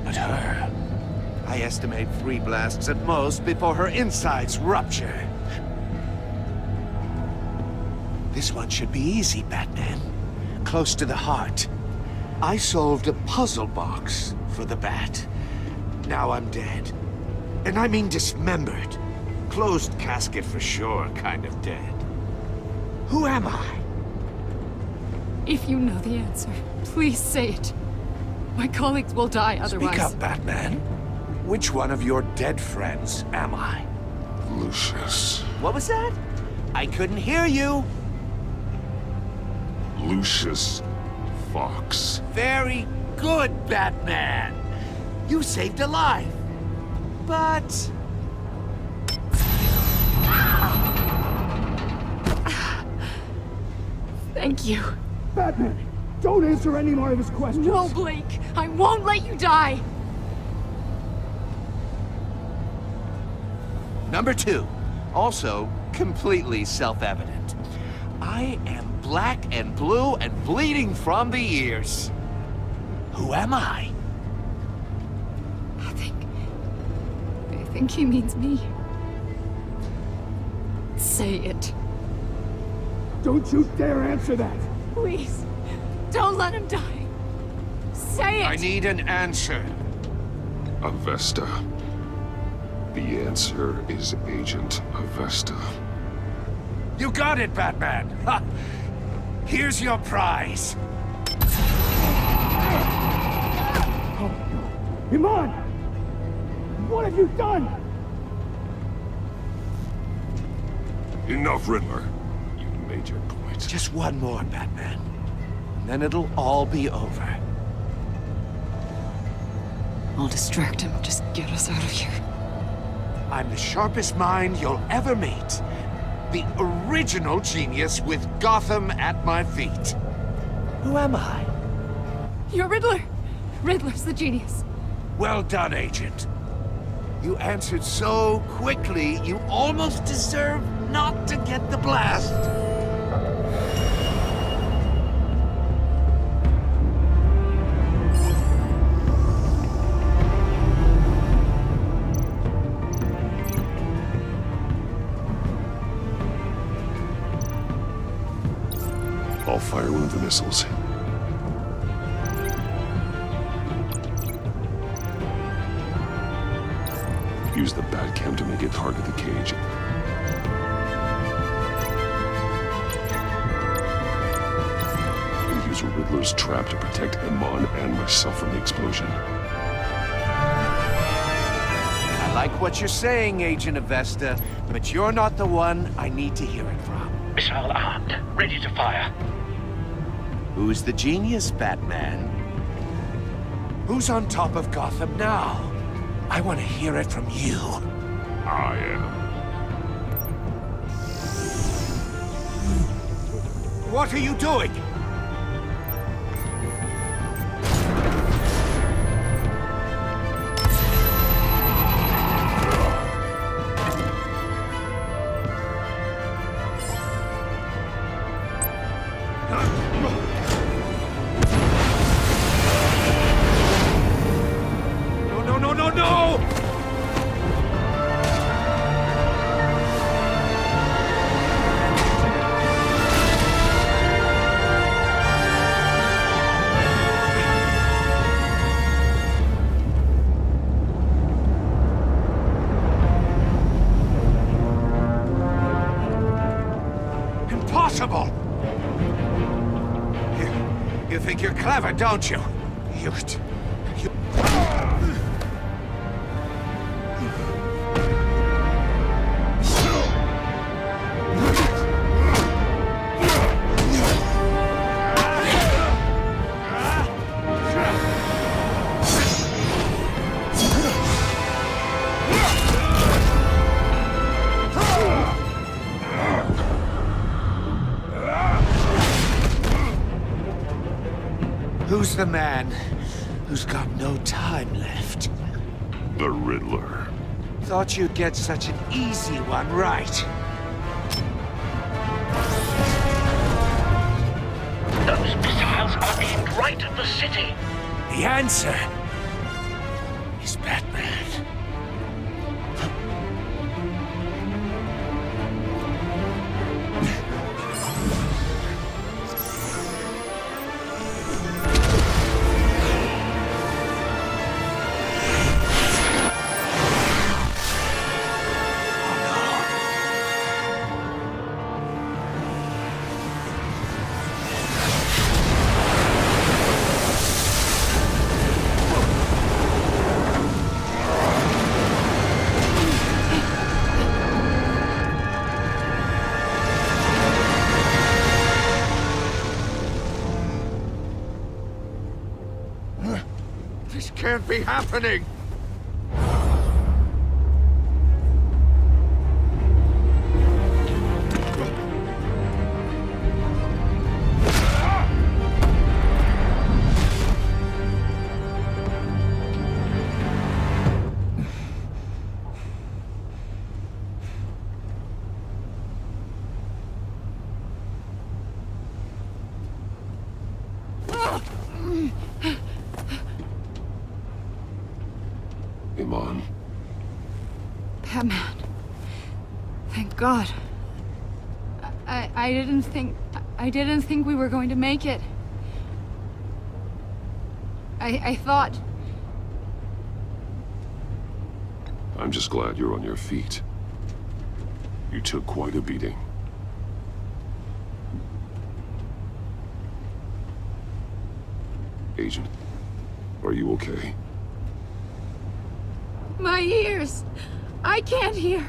But her, I estimate 3 blasts at most before her insides rupture. This one should be easy, Batman. Close to the heart. I solved a puzzle box for the Bat. Now I'm dead. And I mean dismembered. Closed casket for sure, kind of dead. Who am I? If you know the answer, please say it. My colleagues will die otherwise. Speak up, Batman. Which one of your dead friends am I? Lucius. What was that? I couldn't hear you. Lucius Fox. Very good, Batman. You saved a life. But... Thank you. Batman, don't answer any more of his questions. No, Blake. I won't let you die. Number 2. Also, completely self-evident. I am black and blue and bleeding from the ears. Who am I? I think he means me. Say it. Don't you dare answer that! Please, don't let him die. Say it! I need an answer. Avesta. The answer is Agent Avesta. You got it, Batman! Ha! Here's your prize. Oh, Iman! What have you done? Enough, Riddler. You made your point. Just one more, Batman. And then it'll all be over. I'll distract him. Just get us out of here. I'm the sharpest mind you'll ever meet. The original genius with Gotham at my feet. Who am I? You're Riddler. Riddler's the genius. Well done, Agent. You answered so quickly, you almost deserve not to get the blast. I'll fire one of the missiles. Use the Batcam to make it target the cage. And use Riddler's trap to protect Iman and myself from the explosion. I like what you're saying, Agent Avesta, but you're not the one I need to hear it from. Missile armed, ready to fire. Who's the genius, Batman? Who's on top of Gotham now? I want to hear it from you. I am. What are you doing? No! Impossible! You think you're clever, don't you? You... Who's the man who's got no time left? The Riddler. Thought you'd get such an easy one right. Those missiles are aimed right at the city. The answer is Batman. This can't be happening! Iman. Batman. Thank God. I didn't think we were going to make it. I thought... I'm just glad you're on your feet. You took quite a beating. Agent, are you okay? My ears! I can't hear!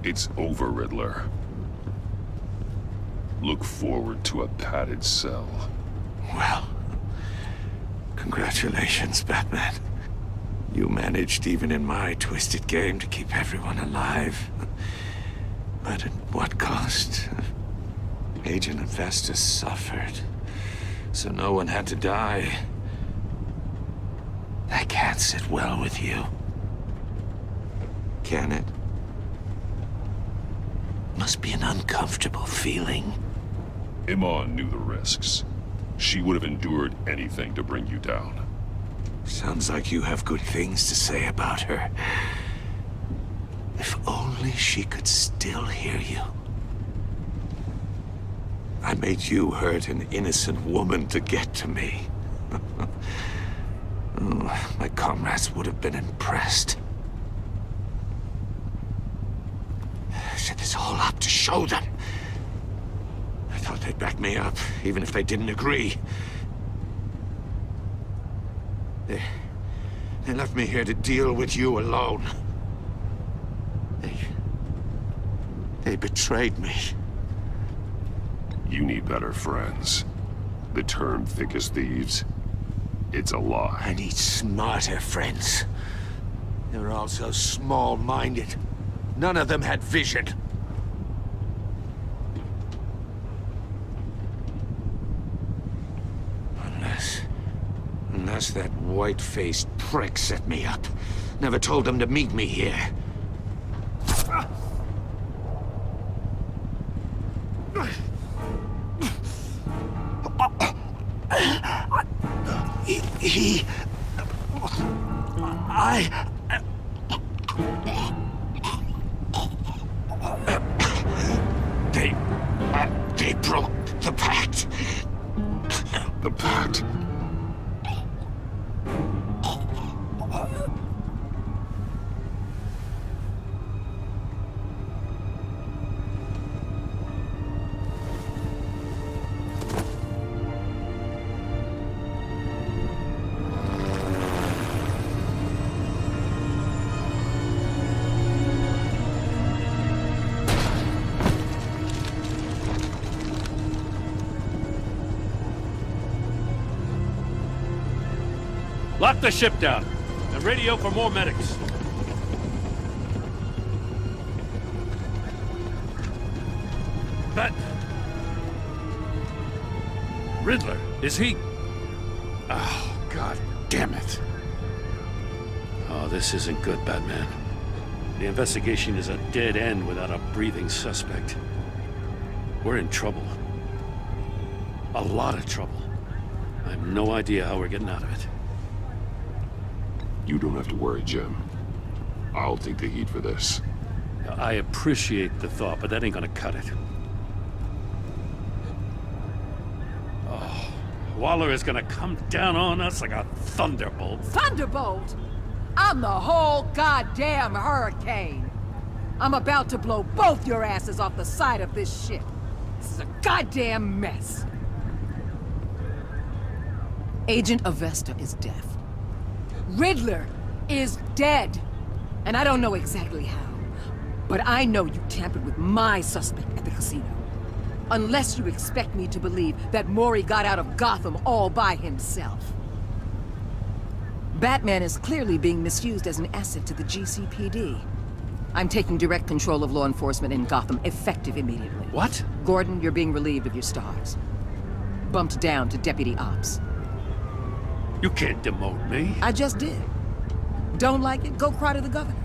It's over, Riddler. Look forward to a padded cell. Well, congratulations, Batman. You managed, even in my twisted game, to keep everyone alive. But at what cost? Agent Avesta suffered, so no one had to die. That can't sit well with you. Can it? Must be an uncomfortable feeling. Iman knew the risks. She would have endured anything to bring you down. Sounds like you have good things to say about her. If only she could still hear you. I made you hurt an innocent woman to get to me. Oh, my comrades would have been impressed. I set this all up to show them. I thought they'd back me up, even if they didn't agree. They left me here to deal with you alone. They betrayed me. You need better friends. The term thick as thieves, it's a lie. I need smarter friends. They're all so small-minded. None of them had vision. Unless that white-faced prick set me up. Never told them to meet me here. They broke the pact. The pact? Lock the ship down, and radio for more medics. But... Riddler, is he... Oh, God damn it. Oh, this isn't good, Batman. The investigation is a dead end without a breathing suspect. We're in trouble. A lot of trouble. I have no idea how we're getting out of it. You don't have to worry, Jim. I'll take the heat for this. I appreciate the thought, but that ain't gonna cut it. Oh, Waller is gonna come down on us like a thunderbolt. Thunderbolt? I'm the whole goddamn hurricane. I'm about to blow both your asses off the side of this ship. This is a goddamn mess. Agent Avesta is deaf. Riddler is dead. And I don't know exactly how. But I know you tampered with my suspect at the casino. Unless you expect me to believe that Maury got out of Gotham all by himself. Batman is clearly being misused as an asset to the GCPD. I'm taking direct control of law enforcement in Gotham, effective immediately. What? Gordon, you're being relieved of your stars. Bumped down to Deputy Ops. You can't demote me. I just did. Don't like it? Go cry to the governor.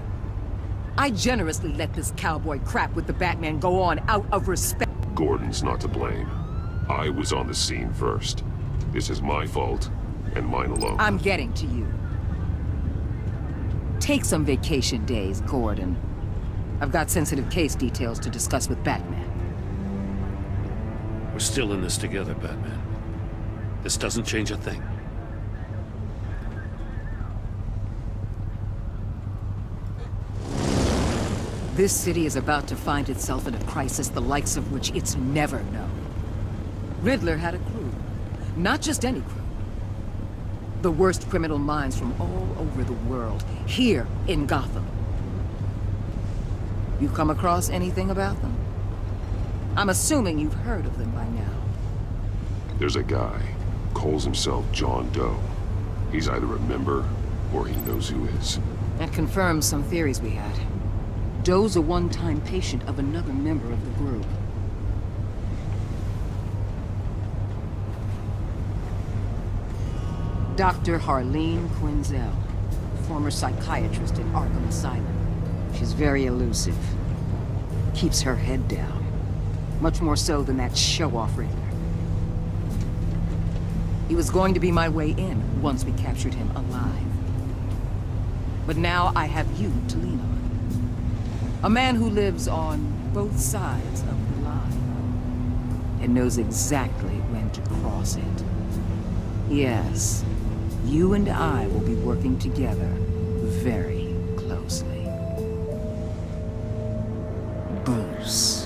I generously let this cowboy crap with the Batman go on out of respect. Gordon's not to blame. I was on the scene first. This is my fault, and mine alone. I'm getting to you. Take some vacation days, Gordon. I've got sensitive case details to discuss with Batman. We're still in this together, Batman. This doesn't change a thing. This city is about to find itself in a crisis the likes of which it's never known. Riddler had a crew. Not just any crew. The worst criminal minds from all over the world, here in Gotham. You come across anything about them? I'm assuming you've heard of them by now. There's a guy, calls himself John Doe. He's either a member, or he knows who is. That confirms some theories we had. Doe's a one-time patient of another member of the group. Dr. Harleen Quinzel, former psychiatrist at Arkham Asylum. She's very elusive. Keeps her head down. Much more so than that show-off Riddler. He was going to be my way in once we captured him alive. But now I have you to lean on. A man who lives on both sides of the line. and knows exactly when to cross it. Yes, you and I will be working together very closely. Bruce.